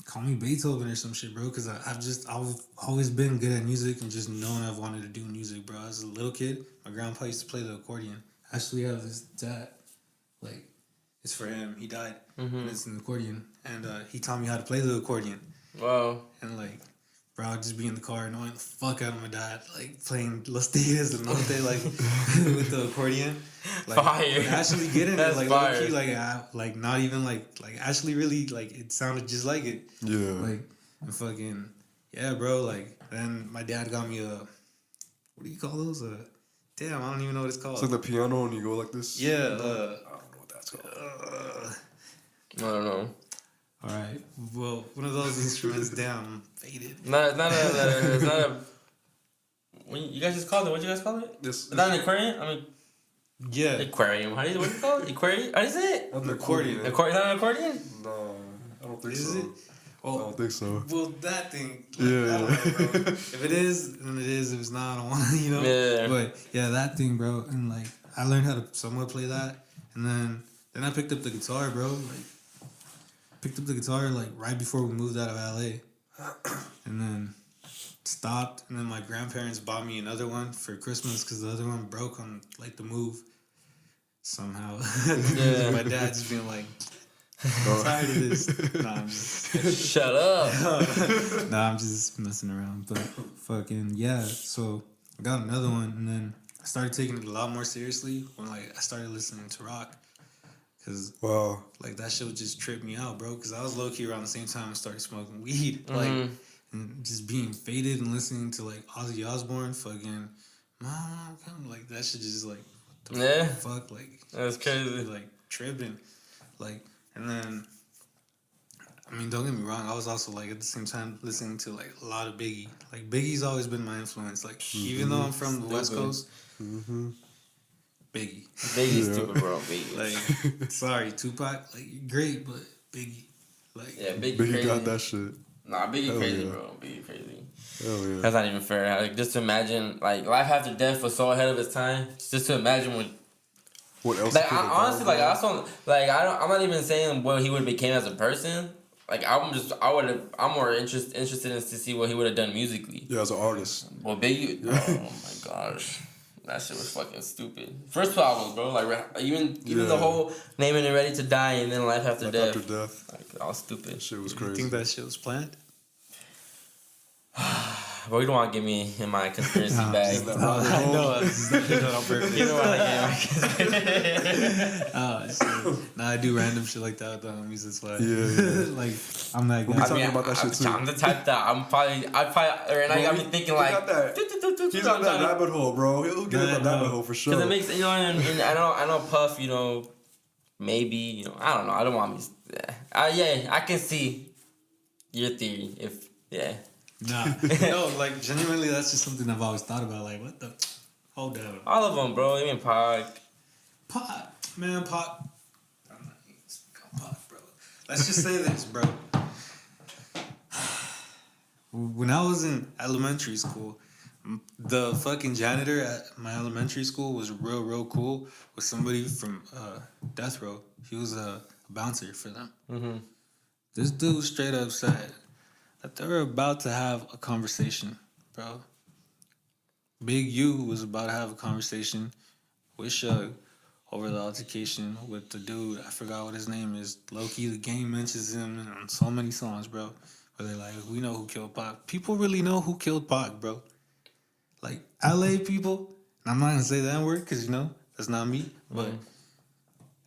call me Beethoven or some shit, bro, because I've always been good at music and just known I've wanted to do music, bro. As a little kid, my grandpa used to play the accordion. I actually have this dad, like, it's for him. He died, and it's an accordion, and he taught me how to play the accordion. Wow. And like, bro, I'd just be in the car annoying the fuck out of my dad, like playing Los Tigres and Norte, like with the accordion. Like, Fire. actually getting it, That's like fire. low key, like not even like actually really like it sounded just like it. Yeah. Like and fucking yeah, bro. Like then my dad got me a what do you call those? Damn, I don't even know what it's called. It's like the piano and you go like this. Yeah. I don't know what that's called. I don't know. All right. Well, one of those instruments, damn, faded. It's not a. You guys just called it. What you guys call it? This. Is that an aquarium? I mean, Yeah. aquarium. What do you call it? Aquarium? How do you say it? Not the Accordion. Is that an accordion? No, I don't think Is so. it? I don't think so. Well, that thing. Like, Yeah, I don't know, bro. yeah. If it is, then it is. If it's not, I don't want to, you know? Yeah. But yeah, that thing, bro. And like, I learned how to somewhat play that. And then I picked up the guitar, bro. Like, picked up the guitar like right before we moved out of LA. And then stopped. And then my grandparents bought me another one for Christmas because the other one broke on like the move. Somehow. Yeah. My dad just being like, I'm tired of this. Nah, I'm just... Shut up. Nah, I'm just messing around. But fucking yeah. So I got another one, and then I started taking it a lot more seriously when like I started listening to rock, cause Wow. like that shit would just trip me out, bro. Cause I was low key around the same time I started smoking weed, like and just being faded and listening to like Ozzy Osbourne, fucking Mom, come like that shit just like what the Yeah. fuck, like That's crazy. like tripping, like. And then, I mean, don't get me wrong. I was also like at the same time listening to like a lot of Biggie. Like Biggie's always been my influence. Like even though I'm from the West Coast, Mm-hmm. Biggie. Biggie's Yeah. stupid, bro. Biggie. Like, sorry, Tupac. Like you're great, but Biggie. Like Yeah, Biggie But he crazy. got that shit. Nah, Biggie Hell crazy, yeah. bro. Biggie crazy. Hell yeah. That's not even fair. Like, just to imagine, like, life after death was so ahead of its time. Just to imagine what. What else? Like, could have honestly, done, like, I also, like, I'm not even saying what he would have became as a person. Like, I'm more interested in to see what he would have done musically. Yeah, as an artist. Well, Biggie, oh my gosh, that shit was fucking stupid. First two albums, bro, like even Yeah. the whole Naming It Ready to Die and then Life After Like Death, after death. like all stupid. That shit was you crazy. think that shit was planned? But you don't want to get me in my conspiracy Nah, bag. Is that I rabbit know. hole? I just did it on purpose. You don't want to Oh, shit. Nah, I do random shit like that with the homies. That's why. Yeah. Like I'm that We'll guy. be talking about that shit too. I'm the type that I'd probably, or I be thinking like, He's on that rabbit hole, bro. He'll get in the rabbit hole for sure. because it makes, you know, and I know Puff, you know, maybe, you know, I don't know, I don't want me, yeah, I can see your theory, if, yeah. Nah, no, like genuinely, that's just something I've always thought about. Like, what the? Hold down. All of them, bro, even Pac. Pot, man, pot. I'm not even speak on pot, bro. Let's just say this, bro. When I was in elementary school, the fucking janitor at my elementary school was real cool with somebody from Death Row. He was a bouncer for them. Mm-hmm. This dude straight up said that they were about to have a conversation, bro. Big U was about to have a conversation with Shug over the altercation with the dude. I forgot what his name is. Low-key, the game mentions him on so many songs, bro. Where they're like, we know who killed Pac. People really know who killed Pac, bro. Like, LA people, and I'm not going to say the N-word because, you know, that's not me. But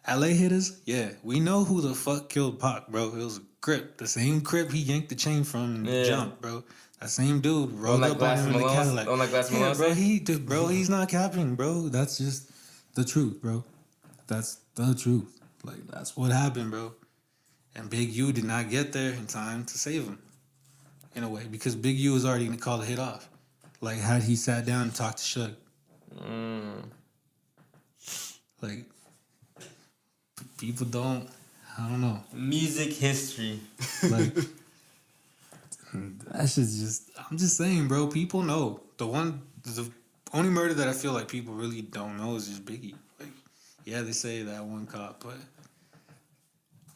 LA hitters, yeah, we know who the fuck killed Pac, bro. It was a Crip. The same Crip he yanked the chain from and jumped, bro. That same dude rolled up on him in the Cadillac. Don't like Glass Malone? Bro, he's not capping, bro. That's just the truth, bro. That's the truth. Like, that's what happened, bro. And Big U did not get there in time to save him. In a way, because Big U was already going to call the hit off. Like, had he sat down and talked to Shug. Like, people don't, I don't know. Music history. Like, that shit's just, I'm just saying, bro, people know. The only murder that I feel like people really don't know is just Biggie. Like, yeah, they say that one cop, but,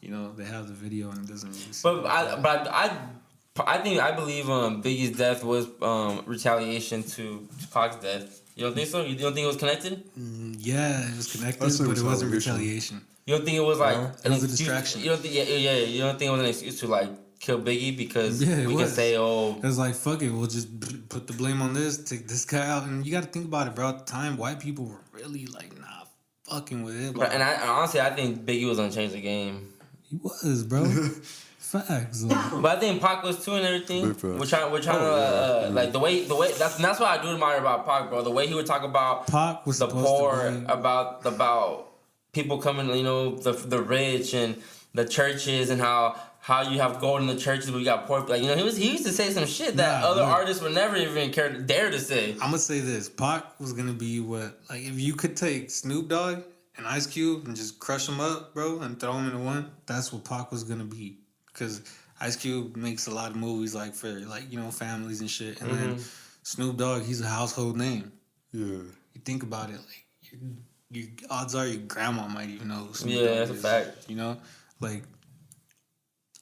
you know, they have the video and it doesn't really seem I believe Biggie's death was retaliation to Pac's death. You don't think so? You don't think it was connected? Yeah, it was connected, I'd say but it wasn't retaliation. retaliation. You don't think it was like It was a distraction. You don't think, yeah. You don't think it was an excuse to like kill Biggie because Yeah, it we can was. say, oh, It was like, fuck it, we'll just put the blame on this, take this guy out. And you got to think about it, bro. At the time, white people were really like, nah, fucking with it. and honestly, I think Biggie was gonna change the game. He was, bro. Facts. Like, But I think Pac was too and everything. Big facts. We're trying to like the way that's what I do admire about Pac, bro. The way he would talk about Pac was the supposed poor, to be, about people coming, you know, the rich and the churches and how you have gold in the churches but you got poor. Like, you know, he used to say some shit that Nah, other look. artists would never even dare to say. I'm gonna say this: Pac was gonna be what, like, if you could take Snoop Dogg and Ice Cube and just crush them up, bro, and throw them into one. That's what Pac was gonna be, because Ice Cube makes a lot of movies like for like, you know, families and shit, and then Snoop Dogg, he's a household name. Yeah. You think about it, like your odds are your grandma might even know who Snoop Yeah, Dogg that's a is, fact. you know, like.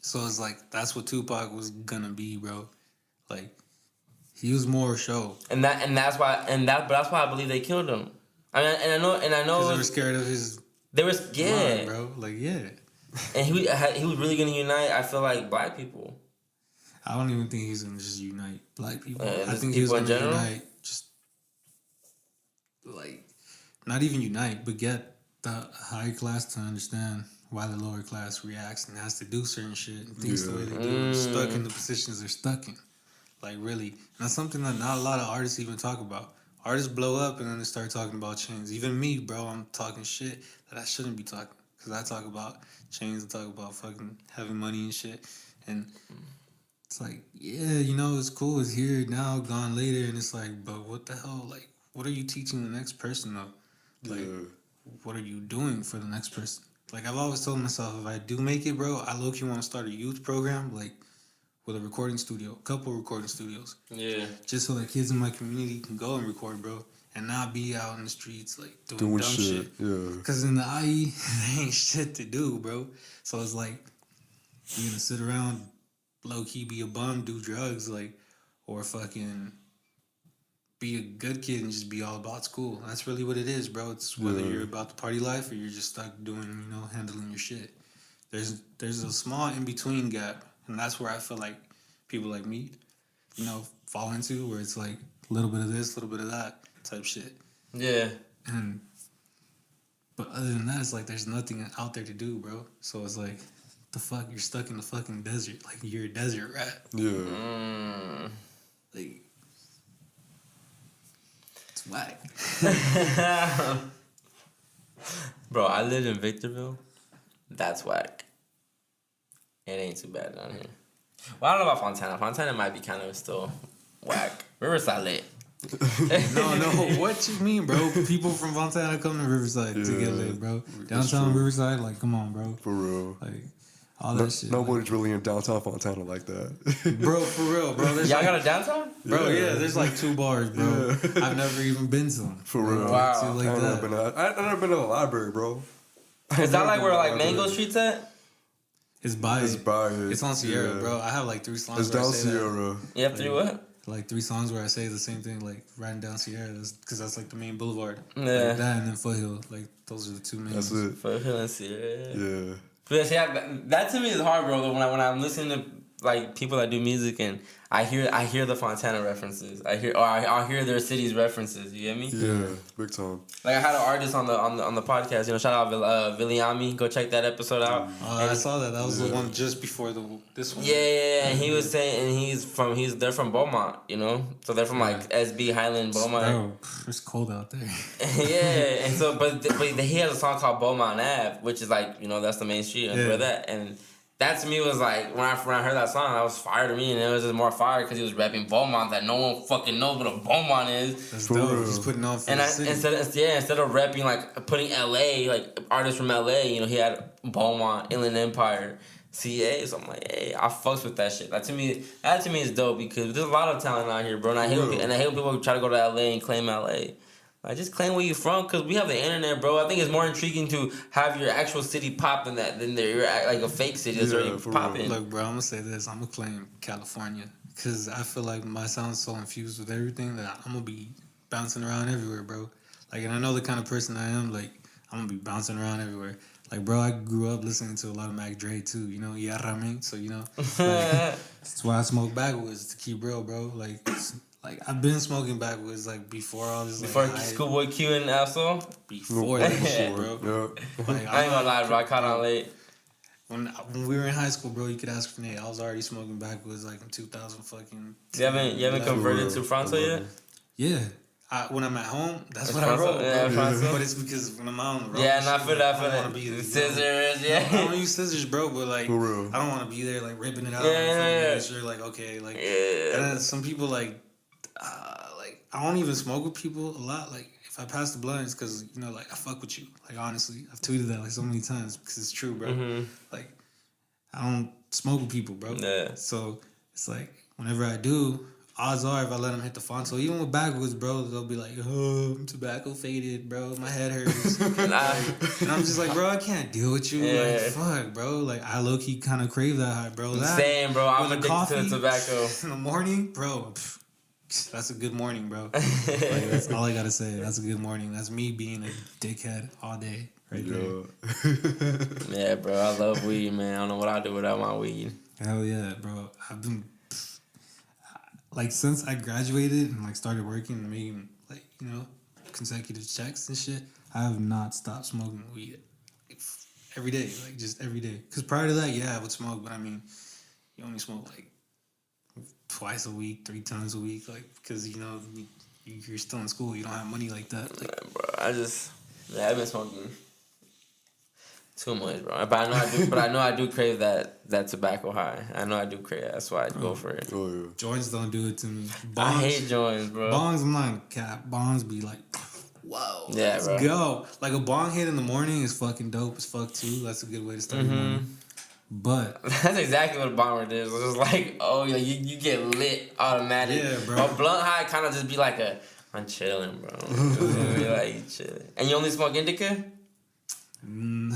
So it's like that's what Tupac was gonna be, bro. Like, he was more show. That's why I believe they killed him. I mean, and I know Because they were scared of his mind, bro. Like, yeah. And he was really gonna unite. I feel like black people. I don't even think he's gonna just unite black people. I Just think he was people in gonna general? unite, just like, not even unite, but get the high class to understand why the lower class reacts and has to do certain shit and thinks the way they do, stuck in the positions they're stuck in. Like, really. And that's something that not a lot of artists even talk about. Artists blow up and then they start talking about chains. Even me, bro, I'm talking shit that I shouldn't be talking. Because I talk about chains and talk about fucking having money and shit. And it's like, yeah, you know, it's cool. It's here now, gone later. And it's like, but what the hell? Like, what are you teaching the next person, though? Like, what are you doing for the next person? Like, I've always told myself, if I do make it, bro, I low-key want to start a youth program, like, with a recording studio, a couple recording studios. Yeah. Just so that kids in my community can go and record, bro, and not be out in the streets, like, doing dumb shit. Yeah. Because in the IE, there ain't shit to do, bro. So it's like, you're gonna sit around, low-key be a bum, do drugs, like, or fucking be a good kid and just be all about school. That's really what it is, bro. It's whether you're about the party life or you're just stuck doing, you know, handling your shit. There's a small in-between gap, and that's where I feel like people like me, you know, fall into, where it's like a little bit of this, a little bit of that type shit. Yeah. But other than that, it's like there's nothing out there to do, bro. So it's like, the fuck, you're stuck in the fucking desert. Like, you're a desert rat. Yeah. Like, it's whack. Bro, I lived in Victorville. That's whack. It ain't too bad down here. Well, I don't know about Fontana. Fontana might be kind of still whack. Riverside lit. No, what you mean, bro? People from Fontana come to Riverside to get lit, bro. Downtown true. Riverside, like, come on, bro. For real. Like, all that shit. Nobody's really in downtown Fontana like that. Bro, for real, bro. There's Y'all like, got a downtown? bro, yeah, there's like 2 bars, bro. I've never even been to them. For real. Wow. Shit like I've that. never been to the library, bro. Is that like where like Mango Street's at? It's by It's it. by it. It's on Sierra, Yeah. bro. I have like 3 songs It's where I down say that. Sierra. You have to do what? Like 3 songs where I say the same thing, like riding down Sierra, because that's like the main boulevard. Yeah. Like that and then Foothill, like those are the 2 main. That's it. For Hill Sierra. Yeah. But see, that to me is hard, bro. When I'm listening to like people that do music and I hear the Fontana references. I hear their city's references. You get me? Yeah. Big time. Like I had an artist on the podcast. You know, shout out Viliami. Go check that episode out. I saw that. That was the one just before this one. Yeah. And he was saying, and they're from Beaumont. You know, so they're from like SB Highland Beaumont. Bro, it's cold out there. Yeah, and so but he has a song called Beaumont Ave, which is like, you know, that's the main street and where that, and that to me was like when I heard that song, that was fire to me, and it was just more fire because he was rapping Beaumont that no one fucking knows what a Beaumont is. That's For dope. real. He's putting on for And the city. instead of rapping like putting LA, like artists from LA, you know, he had Beaumont, Inland Empire, CA. So I'm like, hey, I fucks with that shit. That to me is dope because there's a lot of talent out here, bro. And I hate when people who try to go to LA and claim LA. Like, just claim where you from, because we have the internet, bro. I think it's more intriguing to have your actual city pop than you're like a fake city that's already for popping. Look, bro, I'm gonna say this. I'm gonna claim California because I feel like my sound's so infused with everything that I'm gonna be bouncing around everywhere, bro. Like, and I know the kind of person I am. Like, I'm gonna be bouncing around everywhere. Like, bro, I grew up listening to a lot of Mac Dre too. You know, yeah, Ramen. So you know, like, that's why I smoke backwoods to keep real, bro. Like I've been smoking backwoods like before all this. Before like, Schoolboy Q and also. before that shit, bro. Yeah. Like, I ain't gonna lie, bro. I caught on late. When we were in high school, bro, you could ask Renee. I was already smoking backwoods like in 2000 fucking. You haven't converted to Fronto yet? Yeah. When I'm at home, that's what Fronto, I roll. yeah, Fronto. But it's because when I'm out on the road, Yeah, not shit, for that. I For don't that. want to be there. Scissors, I yeah. don't use scissors, bro, but like, For real. I don't want to be there like ripping it out. Yeah. Making sure, like, okay, like, Yeah. and then some people like I don't even smoke with people a lot. Like, if I pass the blunt, it's because you know, like, I fuck with you. Like, honestly, I've tweeted that like so many times because it's true, bro. Mm-hmm. Like, I don't smoke with people, bro. Yeah. So it's like whenever I do, odds are if I let them hit the font, so even with backwoods, bro, they'll be like, "Oh, I'm tobacco faded, bro. My head hurts." And I'm just like, bro, I can't deal with you. Yeah. Like, fuck, bro. Like, I low key kind of crave that high, bro. That Same, bro. I'm with a addicted coffee to tobacco. in the morning, bro. That's a good morning, bro. Like, that's all I gotta say. That's a good morning. That's me being a dickhead all day, right there. Yeah, bro. I love weed, man. I don't know what I'd do without my weed. Hell yeah, bro. I've been like since I graduated and like started working and making like, you know, consecutive checks and shit, I have not stopped smoking weed like, every day, like just every day. Cause prior to that, yeah, I would smoke, but I mean, you only smoke like twice a week, 3 times a week, like because you know you're still in school, you don't have money like that. Like, Yeah, bro. I've been smoking too much, bro. But I know I do crave that tobacco high. I know I do crave it. That's why I'd go for it. Oh yeah. joints don't do it to me. I hate joints, bro. Bongs, I'm not cap. Bongs be like, whoa, Yeah, let's bro. go. Like a bong hit in the morning is fucking dope as fuck too. That's a good way to start the morning. But That's exactly what a bomber is. It's just like, oh, yeah, you get lit automatic. Yeah, bro. A blunt high kind of just be like I'm chilling, bro. You like, you chilling. And you only smoke indica? I'm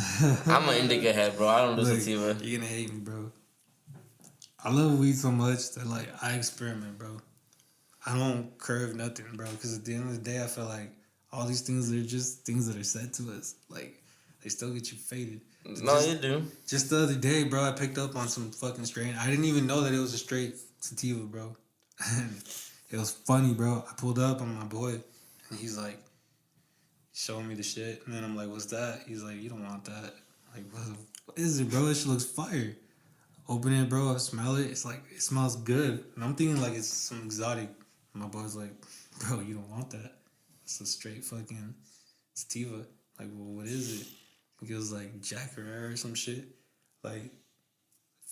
an indica head, bro. I don't do look, sativa. you're gonna hate me, bro. I love weed so much that like I experiment, bro. I don't curve nothing, bro. Because at the end of the day, I feel like all these things are just things that are said to us. Like they still get you faded. No, you do. Just the other day, bro, I picked up on some fucking strain. I didn't even know that it was a straight sativa, bro. It was funny, bro. I pulled up on my boy, and he's like, showing me the shit. And then I'm like, what's that? He's like, you don't want that. Like, what is it, bro? This shit looks fire. Open it, bro. I smell it. It's like, it smells good. And I'm thinking like it's some exotic. And my boy's like, bro, you don't want that. It's a straight fucking sativa. Like, well, what is it? He goes like Jack Herrera or some shit. Like,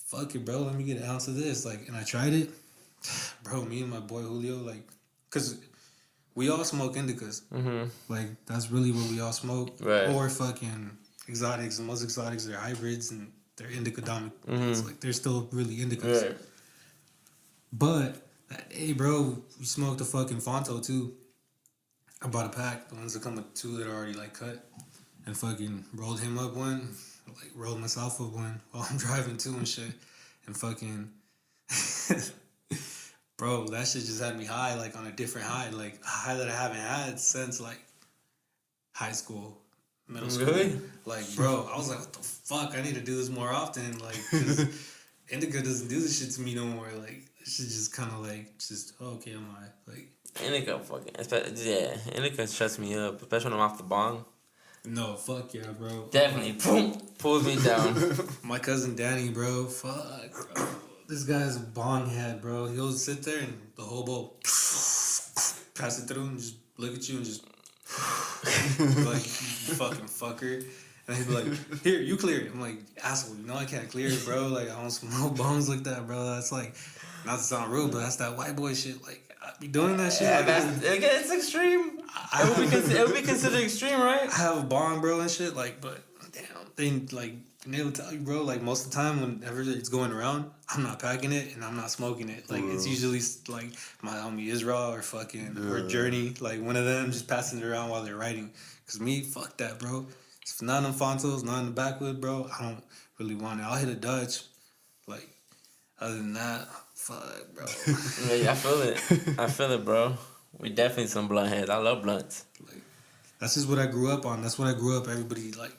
fuck it, bro. Let me get an ounce of this. Like, and I tried it. Bro, me and my boy Julio, like, cause we all smoke indicas. Mm-hmm. Like, that's really what we all smoke. Right. Or fucking exotics. And most exotics are hybrids and they're indica dominant. Mm-hmm. It's like they're still really indicas. Right. But that day, bro, we smoked a fucking Fonto too. I bought a pack, the ones that come with 2 that are already like cut. And fucking rolled him up one, like rolled myself up one while I'm driving too and shit. And fucking, bro, that shit just had me high, like on a different high, like a high that I haven't had since like high school, middle school. Really? Like, bro, I was like, what the fuck? I need to do this more often, like, cause indica doesn't do this shit to me no more. Like, this shit just kind of like, just okay, I'm high, like. Indica indica shuts me up, especially when I'm off the bong. No, fuck yeah, bro. Definitely, boom, pulls me down. My cousin Danny, bro, fuck, bro. This guy's a bong head, bro. He'll sit there and the whole bowl pass it through and just look at you and just like, you fucking fucker. And he'd be like, here, you clear it. I'm like, asshole, you know I can't clear it, bro. Like, I don't smoke bongs like that, bro. That's like, not to sound rude, but that's that white boy shit. Like, I be doing that shit. Yeah, like, it's extreme. It would be considered extreme, right? I have a bong, bro, and shit, like, but damn, they will tell you, bro, like, most of the time whenever it's going around, I'm not packing it and I'm not smoking it. Like, it's usually, like, my homie Israel or fucking, or Journey, like, one of them just passing it around while they're writing. Because me, fuck that, bro. If not in the Fontos, not in the backwood, bro, I don't really want it. I'll hit a Dutch. Like, other than that, fuck, bro. Yeah, I feel it, bro. We definitely some blunt heads. I love blunts. Like, that's just what I grew up on. That's what I grew up. Everybody like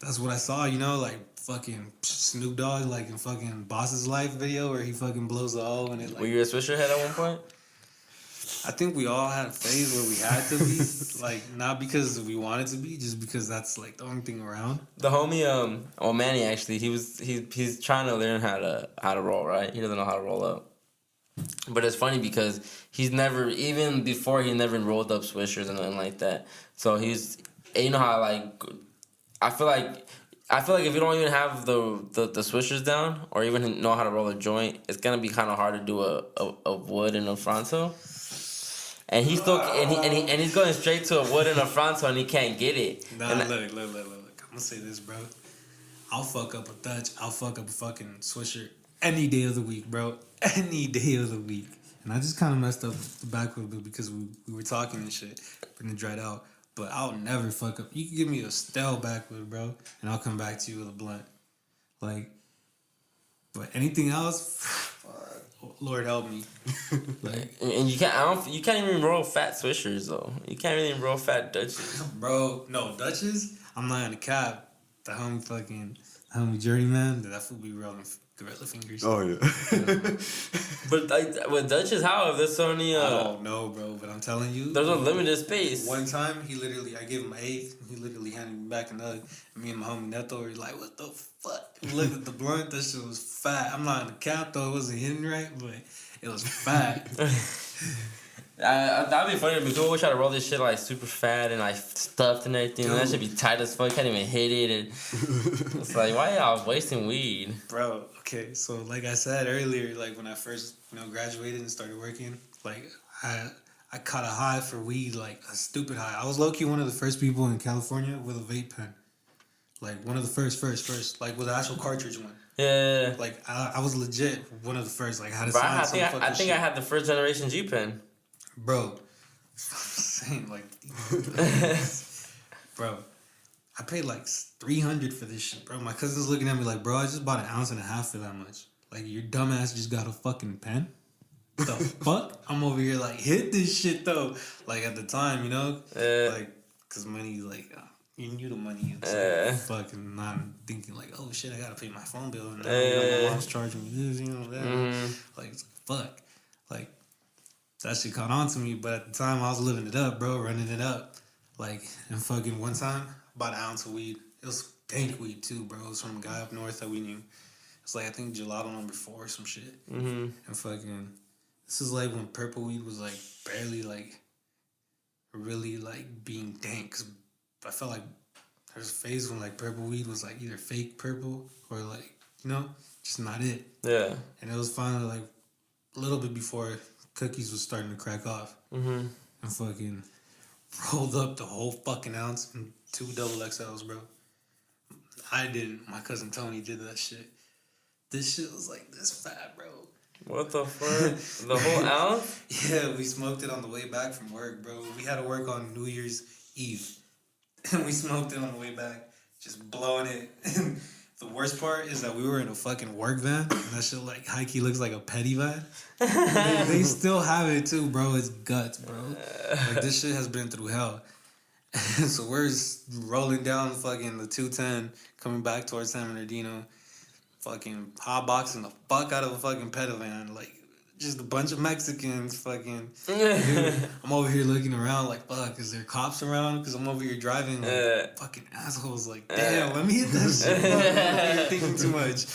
that's what I saw, you know, like fucking Snoop Dogg, like in fucking Boss's Life video where he fucking blows the hole and it Were like. you a Swisher head at one point? I think we all had a phase where we had to be, like, not because we wanted to be, just because that's like the only thing around. The homie, Manny actually, he's trying to learn how to roll, right? He doesn't know how to roll up. But it's funny because he's never, even before, he never rolled up swishers and nothing like that. So you know how like, I feel like if you don't even have the swishers down or even know how to roll a joint, it's gonna be kind of hard to do a wood and a fronto. And he's still and he's going straight to a wood and a fronto and he can't get it. Nah, look. I'm gonna say this, bro. I'll fuck up a Dutch. I'll fuck up a fucking swisher any day of the week, bro. Any day of the week. And I just kind of messed up the backwood bit because we were talking and shit, and it dried out. But I'll never fuck up. You can give me a stale backwood, bro, and I'll come back to you with a blunt. Like, but anything else, Lord help me. Like, and you can't even roll fat swishers though. You can't really roll fat Dutches. bro, no Dutches. I'm not in a cab. The homie journeyman. That fool be rolling gorilla fingers. Oh yeah. But like with Dutches, how if there's so many? I don't know, bro, but I'm telling you, There's unlimited space. One time, I gave him an eighth. He literally handed me back another. And me and my homie Neto were like, "What the fuck?" We looked at the blunt. That shit was fat. I'm not in the cap though. It wasn't hitting right, but it was fat. That'd be funny because people always try to roll this shit like super fat and like stuffed and everything. And that should be tight as fuck. Can't even hit it. And it's like, why y'all wasting weed, Bro? Okay, so like I said earlier, like when I first graduated and started working, like I caught a high for weed, like a stupid high. I was low key one of the first people in California with a vape pen, like one of the first, like with an actual cartridge one. Yeah. Like I was legit one of the first. Like how to Bro, sign I some think fucking shit. I had the first generation G pen. Bro, same like, bro. I paid like $300 for this shit, bro. My cousin's looking at me like, bro, I just bought 1.5 ounces for that much. Like, your dumbass just got a fucking pen? What the fuck? I'm over here like, hit this shit though. Like at the time, like, cause money, like, you knew the money. So fucking not thinking like, oh shit, I gotta pay my phone bill. And now my mom's charging me this, that. Like, fuck. Like, that shit caught on to me, but at the time I was living it up, bro, running it up. Like, and fucking one time, about 1 ounce of weed. It was dank weed too, bro. It was from a guy up north that we knew. It's like, I think Gelato number 4 or some shit. Mm-hmm. And fucking, this is like when purple weed was like barely like, really like being dank. Cause I felt like there was a phase when like purple weed was like either fake purple or like, just not it. Yeah. And it was finally like a little bit before Cookies was starting to crack off. Mm-hmm. And fucking rolled up the whole fucking ounce and 2 double XLs, bro. I didn't. My cousin Tony did that shit. This shit was like this fat, bro. What the fuck? The whole ounce? Yeah, we smoked it on the way back from work, bro. We had to work on New Year's Eve. And we smoked it on the way back, just blowing it. And the worst part is that we were in a fucking work van. And that shit like high-key looks like a petty van. They still have it too, bro. It's guts, bro. Like this shit has been through hell. So we're rolling down fucking the 210, coming back towards San Bernardino, fucking hotboxing the fuck out of a fucking pedal van, like just a bunch of Mexicans, fucking. Dude, I'm over here looking around like, fuck, is there cops around? Because I'm over here driving like fucking assholes. Like, damn, let me hit that shit. You're thinking too much.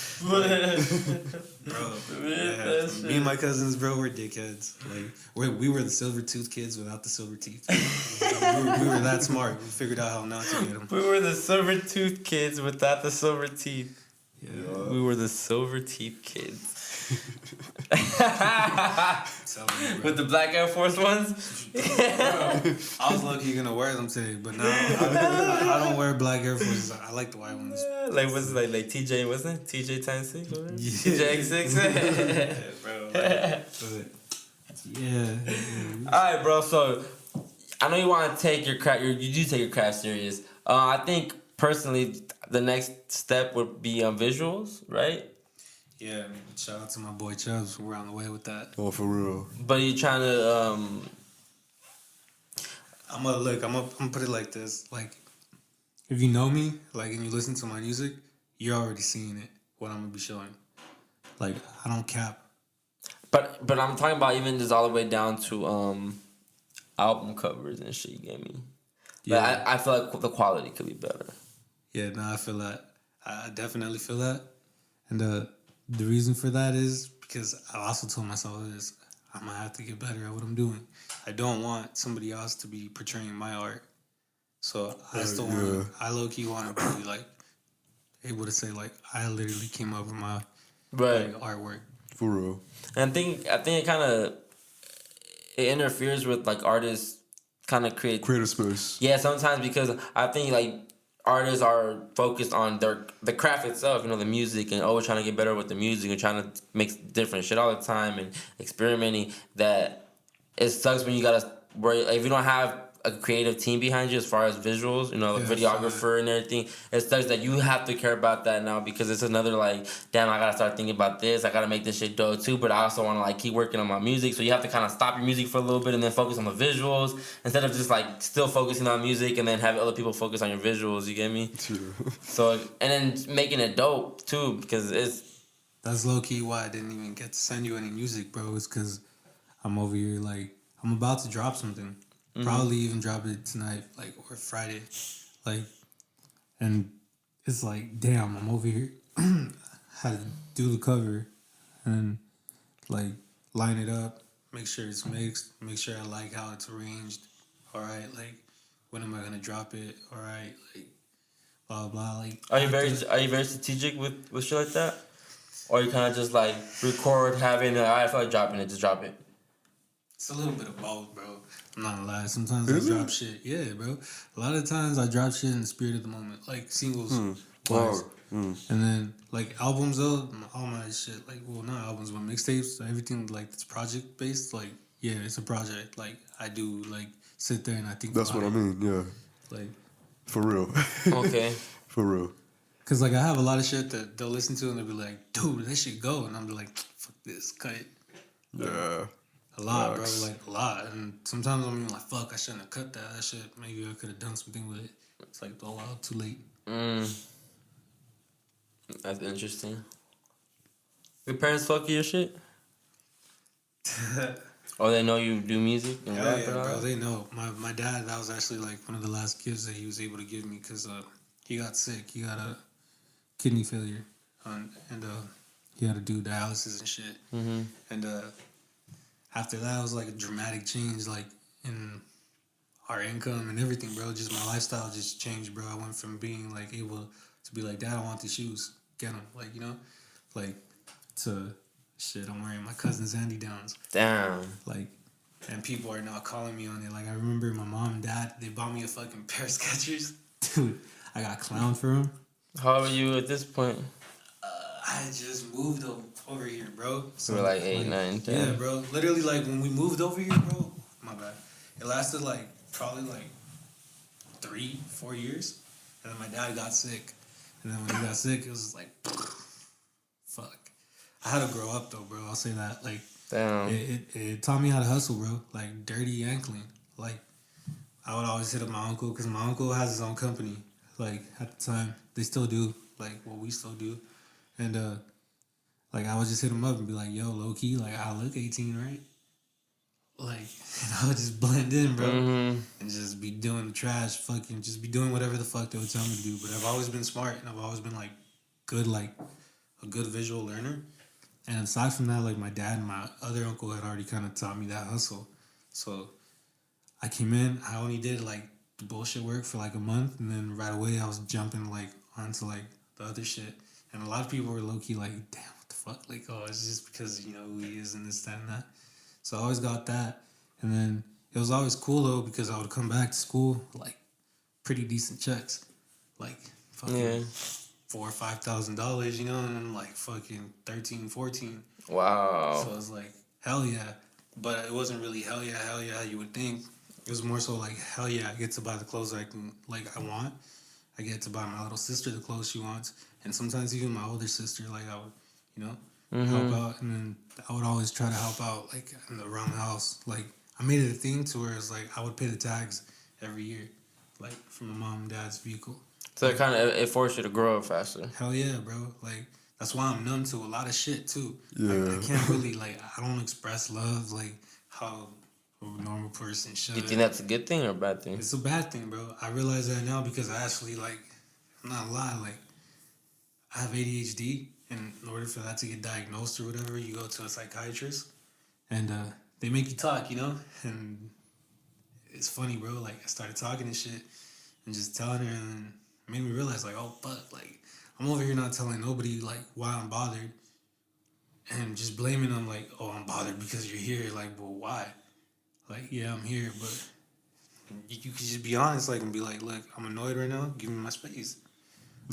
Bro, yeah. Me and my cousins, bro, we're dickheads. Like, we were the silver tooth kids without the silver teeth. we were that smart. We figured out how not to get them. We were the silver tooth kids without the silver teeth. Yeah. We were the silver teeth kids. With the black Air Force ones? I was lucky gonna wear them today, but now I don't wear black Air Forces. I like the white ones. Like what's it like TJ, wasn't it? TJ times 6? TJ X6? Yeah, bro. Yeah. Alright, bro, so I know you want to take your craft, you do take your craft serious. I think personally the next step would be visuals, right? Yeah, I mean, shout out to my boy Chubbs. We're on the way with that. Oh, for real. But you trying to I'm gonna put it like this. Like, if you know me, like, and you listen to my music, you're already seeing it. What I'm gonna be showing. Like, I don't cap. But I'm talking about even just all the way down to album covers and shit. You get me? But Yeah. I feel like the quality could be better. Yeah, no, I feel that. I definitely feel that. And the reason for that is because I also told myself this. I'm gonna have to get better at what I'm doing. I don't want somebody else to be portraying my art. So I still want. I low key want to be like able to say like I literally came up with my Right. like artwork. For real. And I think it kind of it interferes with like artists kind of Creative space. Yeah, sometimes because I think like artists are focused on the craft itself, you know, the music, and always trying to get better with the music and trying to make different shit all the time and experimenting. That it sucks when you gotta worry if you don't have a creative team behind you as far as visuals, you know, Yeah, videographer and everything. It sucks that you have to care about that now because it's another like, damn, I gotta start thinking about this. I gotta make this shit dope too, but I also want to like keep working on my music. So you have to kind of stop your music for a little bit and then focus on the visuals instead of just like still focusing on music and then have other people focus on your visuals. You get me? So and then making it dope too because That's low key why I didn't even get to send you any music, bro. It's because I'm over here like I'm about to drop something. Probably even drop it tonight, like or Friday, like, and it's like, damn, I'm over here. Had to do the cover, and like line it up, make sure it's mixed, make sure I like how it's arranged. All right, like when am I gonna drop it? All right, like blah blah. Like are you very strategic with shit like that, or you kind of just like record having I feel like dropping it, just drop it. It's a little bit of both, bro. I'm not gonna lie. Sometimes I drop shit. Yeah, bro. A lot of times I drop shit in the spirit of the moment, like singles, wise. And then like albums though, all my shit, like well not albums but mixtapes, everything like it's project based. Like yeah, it's a project. Like I do like sit there and I think. That's what I mean. Yeah. Like for real. Okay. For real. Cause like I have a lot of shit that they'll listen to and they'll be like, dude, that shit go, and I'm like, fuck this, cut it. Yeah. A lot, bro. Like a lot, and sometimes I'm like, "Fuck, I shouldn't have cut that. That shit. Maybe I could have done something with it." It's like, oh wow, too late. That's interesting. Your parents fuck your shit? Or they know you do music and Hell rap yeah, and all bro. that? They know. My dad. That was actually like one of the last gifts that he was able to give me because he got sick. He got a kidney failure, and he had to do dialysis and shit. And after that, it was like a dramatic change, like in our income and everything, bro. Just my lifestyle just changed, bro. I went from being like able to be like, Dad, I want these shoes, get them, like you know, like to shit. I'm wearing my cousin's hand-me-downs. Damn. Like, and people are now calling me on it. Like I remember my mom and dad, they bought me a fucking pair of Skechers, dude. I got clowned for them. How old are you at this point? I just moved over here, bro. So we're like 8, 9, 10. Yeah, bro. Literally, like, when we moved over here, bro, my bad. It lasted, like, probably, like, 3-4 years. And then my dad got sick. And then when he got sick, it was like, fuck. I had to grow up, though, bro. I'll say that. Like, Damn. it taught me how to hustle, bro. Like, dirty and clean. Like, I would always hit up my uncle, because my uncle has his own company. Like, at the time, they still do. Like, what we still do. And, like, I would just hit him up and be like, yo, low-key, like, I look 18, right? Like, and I would just blend in, bro. And just be doing the trash, fucking, just be doing whatever the fuck they would tell me to do. But I've always been smart, and I've always been, like, good, like, a good visual learner. And aside from that, like, my dad and my other uncle had already kind of taught me that hustle. So I came in, I only did, like, the bullshit work for, like, a month. And then right away, I was jumping, like, onto, like, the other shit. And a lot of people were low-key like, damn, what the fuck? Like, oh, it's just because, you know, who he is and this, that, and that. So I always got that. And then it was always cool, though, because I would come back to school, like, pretty decent checks. Like, fucking $4,000 or $5,000, you know? And I'm like, fucking 13, 14. Wow. So it was like, hell yeah. But it wasn't really hell yeah, you would think. It was more so like, hell yeah, I get to buy the clothes I want. I get to buy my little sister the clothes she wants. And sometimes even my older sister, like I would, you know, help out. And then I would always try to help out, like around the house. Like I made it a thing to where it's like I would pay the tags every year, like from my mom and dad's vehicle. So it forced you to grow up faster. Hell yeah, bro. Like, that's why I'm numb to a lot of shit, too. Yeah. Like, I can't really, like, I don't express love, like, how a normal person should. Do you think that's a good thing or a bad thing? It's a bad thing, bro. I realize that now because I actually, like, I'm not lying, like, I have ADHD, and in order for that to get diagnosed or whatever, you go to a psychiatrist, and they make you talk, you know? And it's funny, bro. Like, I started talking and shit, and just telling her, and it made me realize, like, oh, fuck, like, I'm over here not telling nobody, like, why I'm bothered, and just blaming them, like, oh, I'm bothered because you're here. Like, well, why? Like, yeah, I'm here, but you could just be honest, like, and be like, look, I'm annoyed right now. Give me my space.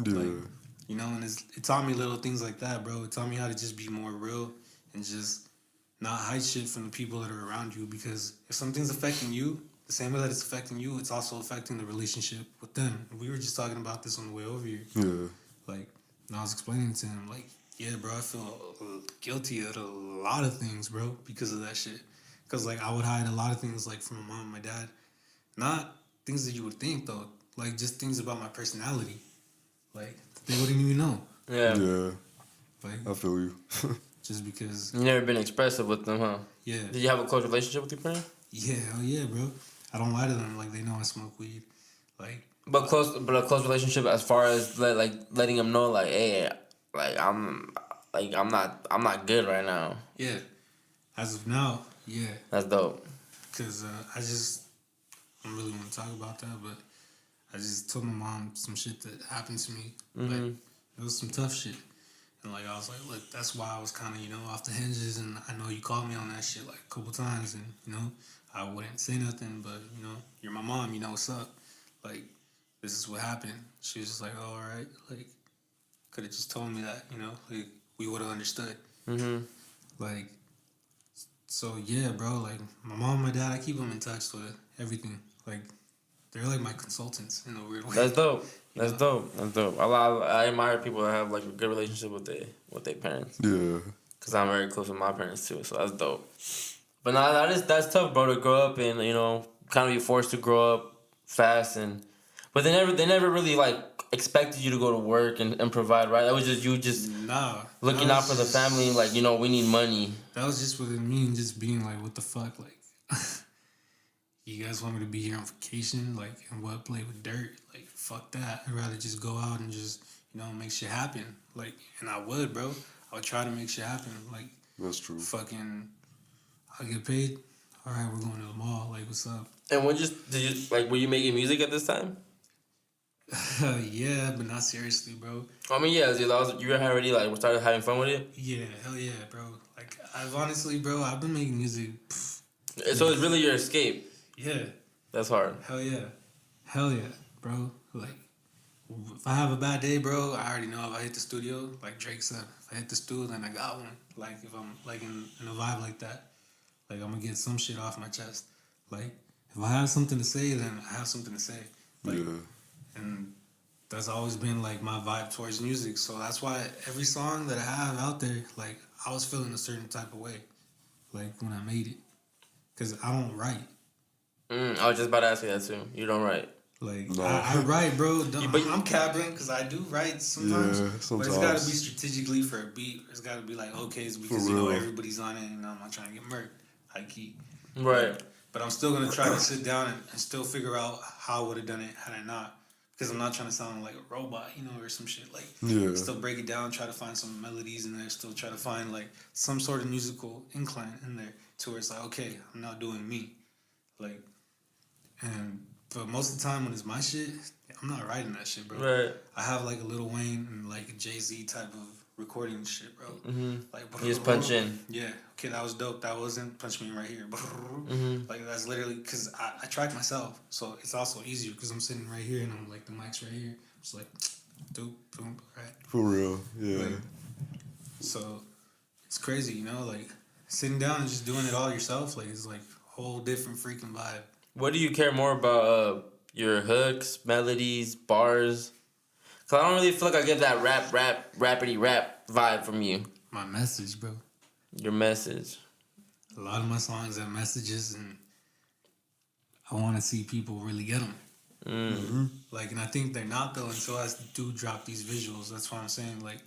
Yeah. Like, you know, and it taught me little things like that, bro. It taught me how to just be more real and just not hide shit from the people that are around you, because if something's affecting you, the same way that it's affecting you, it's also affecting the relationship with them. We were just talking about this on the way over here. Yeah. Like, and I was explaining to him, like, yeah, bro, I feel guilty of a lot of things, bro, because of that shit. Because, like, I would hide a lot of things, like, from my mom and my dad. Not things that you would think, though. Like, just things about my personality. Like, they wouldn't even know. Yeah. Yeah. Like, I feel you. just because, You never been expressive with them, huh? yeah. Did you have a close relationship with your parents? Yeah, hell yeah, bro. I don't lie to them. Like, they know I smoke weed. Like, But a close relationship as far as letting them know, like, hey, I'm not good right now. yeah. As of now, yeah. That's dope. Because I don't really want to talk about that, but I just told my mom some shit that happened to me. Like, it was some tough shit. And, like, I was like, look, that's why I was kind of, you know, off the hinges. And I know you called me on that shit, like, a couple times. And, you know, I wouldn't say nothing, but, you know, you're my mom, you know what's up. Like, this is what happened. She was just like, oh, all right. Like, could have just told me that, you know? Like, we would have understood. Mm-hmm. Like, so, yeah, bro. Like, my mom and my dad, I keep them in touch with everything. Like, they're like my consultants in a weird way. That's dope. That's dope. That's dope. I admire people that have like a good relationship with their parents. Yeah. Cause I'm very close with my parents too, so that's dope. But nah, that's tough, bro, to grow up and kind of be forced to grow up fast but they never really like expected you to go to work and provide, right? That was just you looking out for the family, like we need money. That was just within me and just being like, what the fuck, like. You guys want me to be here on vacation, like, and what, play with dirt? Like, fuck that. I'd rather just go out and just, make shit happen. Like, and I would, bro. I would try to make shit happen. Like, That's true. Fucking, I'll get paid. All right, we're going to the mall. Like, what's up? And were you making music at this time? Yeah, but not seriously, bro. I mean, yeah, you already like started having fun with it. Yeah, hell yeah, bro. Like, I've honestly, bro, I've been making music. So it's really your escape. Yeah. That's hard. Hell yeah, bro. Like, if I have a bad day, bro, I already know if I hit the studio, like Drake said, if I hit the studio, then I got one. Like, if I'm, like, in a vibe like that, like, I'm gonna get some shit off my chest. Like, if I have something to say, then I have something to say. Like, Yeah. And that's always been, like, my vibe towards music. So that's why every song that I have out there, like, I was feeling a certain type of way, like, when I made it. Because I don't write. I was just about to ask you that too. You don't write. Like, No. I write, bro. But I'm capping because I do write sometimes. Yeah, But sometimes. it's got to be strategically for a beat. It's got to be like, okay, it's because, For real. everybody's on it and I'm not trying to get murked. High key. Right. But I'm still going to try to sit down and still figure out how I would have done it had I not. Because I'm not trying to sound like a robot, or some shit. Like, Yeah. still break it down, try to find some melodies in there, still try to find, like, some sort of musical incline in there to where it's like, okay, I'm not doing me. Like, but most of the time when it's my shit, I'm not writing that shit, bro. Right. I have, like, a Lil Wayne and, like, a Jay-Z type of recording shit, bro. Mm-hmm. Like, You just punch in. Yeah. Okay, that was dope. That wasn't punch me in right here. Mm-hmm. Like, that's literally because I track myself, so it's also easier because I'm sitting right here and I'm like the mic's right here. It's like, doop, boom, right. For real. Yeah. Like, so it's crazy, like sitting down and just doing it all yourself. Like, it's like a whole different freaking vibe. What do you care more about? Your hooks, melodies, bars? Cause I don't really feel like I get that rappity rap vibe from you. My message, bro. Your message. A lot of my songs have messages, and I want to see people really get them. Like, and I think they're not though until I do drop these visuals. That's why I'm saying like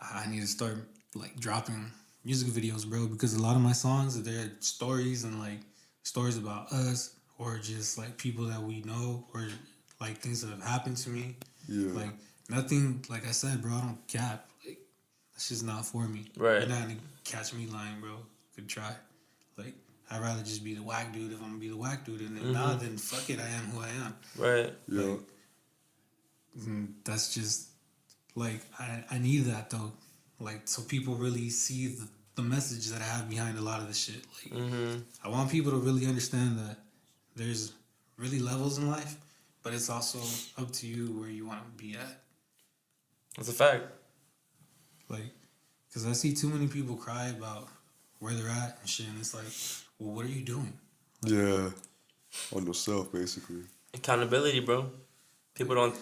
I need to start like dropping music videos, bro, because a lot of my songs they're stories and like stories about us or just like people that we know or like things that have happened to me. Yeah. Like nothing. Like I said, bro, I don't cap. Like that's just not for me. Right. You're not gonna catch me lying, bro. Could try. Like I'd rather just be the whack dude if I'm gonna be the whack dude, and if not, then fuck it, I am who I am. Right. Yeah. Like, that's just like I need that though, like so people really see the message that I have behind a lot of the shit. Like I want people to really understand that there's really levels in life, but it's also up to you where you want to be at. That's a fact. Like, because I see too many people cry about where they're at and shit, and it's like, well, what are you doing? Yeah. On yourself, basically. Accountability, bro. People don't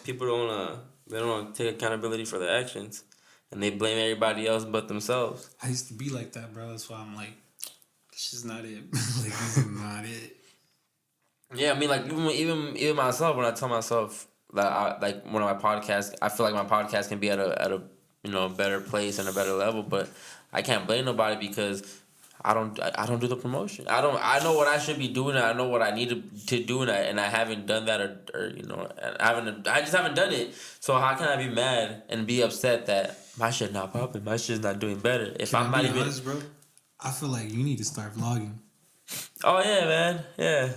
they don't take accountability for their actions, and they blame everybody else but themselves. I used to be like that, bro. That's why I'm like, this is not it. Like, this is not it. Yeah, I mean, like even myself, when I tell myself that like one of my podcasts, I feel like my podcast can be at a better place and a better level, but I can't blame nobody because I don't do the promotion. I know what I should be doing. I know what I need to do, and I haven't done that, or I just haven't done it. So how can I be mad and be upset that my shit not popping, my shit's not doing better? If Can I'm I not be even honest, bro, I feel like you need to start vlogging. Oh yeah, man, yeah.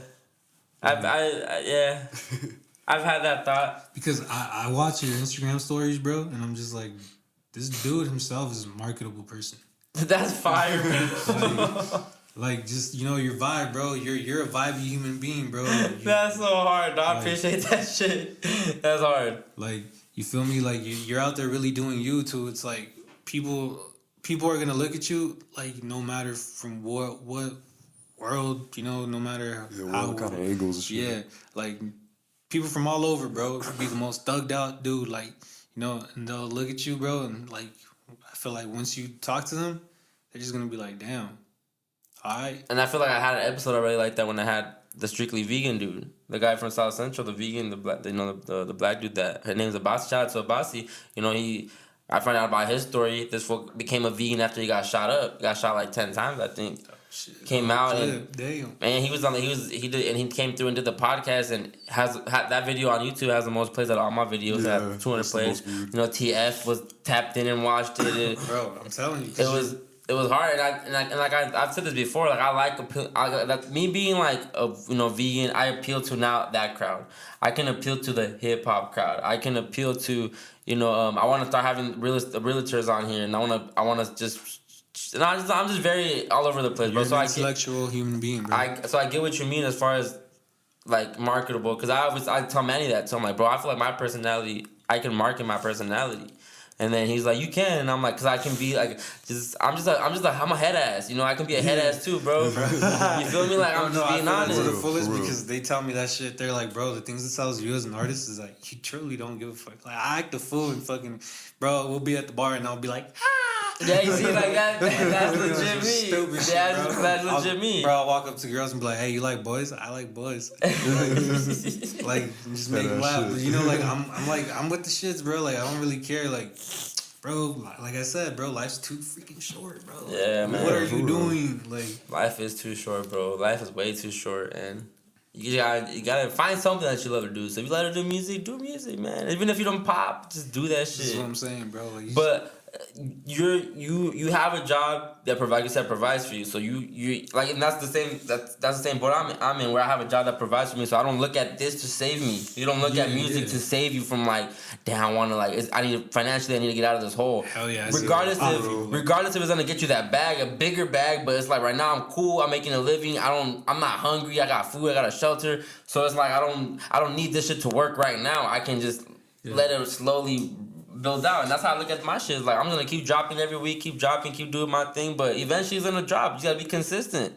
I've had that thought. Because I watch your Instagram stories, bro, and I'm just like, this dude himself is a marketable person. That's fire, man. Like just your vibe, bro. You're a vibey human being, bro. That's so hard, dog. I appreciate that shit. That's hard. Like you feel me? Like you're out there really doing you too. It's like people are gonna look at you like no matter from what world, no matter What kind of angles and shit. Yeah, like people from all over, bro. Could be the most thugged out dude, like and they'll look at you, bro, and like I feel like once you talk to them, they're just gonna be like, damn. Alright. And I feel like I had an episode already like that when I had the strictly vegan dude, the guy from South Central, the vegan, the black, the black dude that her name's Abasi. Shout out to Abasi. I found out about his story. This fool became a vegan after he got shot up. He got shot like 10 times, I think. Oh, shit. Came out and damn. Man, he came through and did the podcast and had that video on YouTube has the most plays out of all my videos. Yeah, Have 200 that's the plays. most viewed. TF was tapped in and watched it. Bro, I'm telling you. It was hard, I've said this before. Like like me being like a vegan, I appeal to now that crowd. I can appeal to the hip hop crowd. I can appeal to I want to start having realtors on here, and I want to just. And I'm just very all over the place, bro. You're an intellectual human being, bro. I get what you mean as far as like marketable, because I tell Manny that too. I'm like, bro, I feel like my personality, I can market my personality. And then he's like, you can, and I'm like, cause I can be like, I'm a head ass, I can be a head ass too, bro. You feel me? Like I'm just being honest. To the fullest because they tell me that shit. They're like, bro, the things that sells you as an artist is like you truly don't give a fuck. Like I act the fool and fucking, bro, we'll be at the bar and I'll be like, yeah, you see, like that's legit me. Stupid shit, Yeah, bro. that's legit me. Bro, I'll walk up to girls and be like, hey, you like boys? I like boys. Like just make them laugh. But like I'm with the shits, bro. Like I don't really care. Like, bro, like I said, bro, life's too freaking short, bro. Yeah, man. What are you doing? Like life is too short, bro. Life is way too short, and you gotta find something that you love to do. So if you love to do music, man. Even if you don't pop, just do that shit. That's what I'm saying, bro. Like, but you have a job that provides for you. So you like, and that's the same boat I'm in, where I have a job that provides for me. So I don't look at this to save me. You don't look at music to save you from like, damn, I want to like, I need to get out of this hole. Hell yeah. Regardless if it's gonna get you that bag, a bigger bag, but it's like right now I'm cool. I'm making a living. I'm not hungry. I got food. I got a shelter. So it's like I don't need this shit to work right now. I can just let it slowly build out, and that's how I look at my shit. It's like I'm gonna keep dropping every week, keep doing my thing, but eventually it's gonna drop. You gotta be consistent.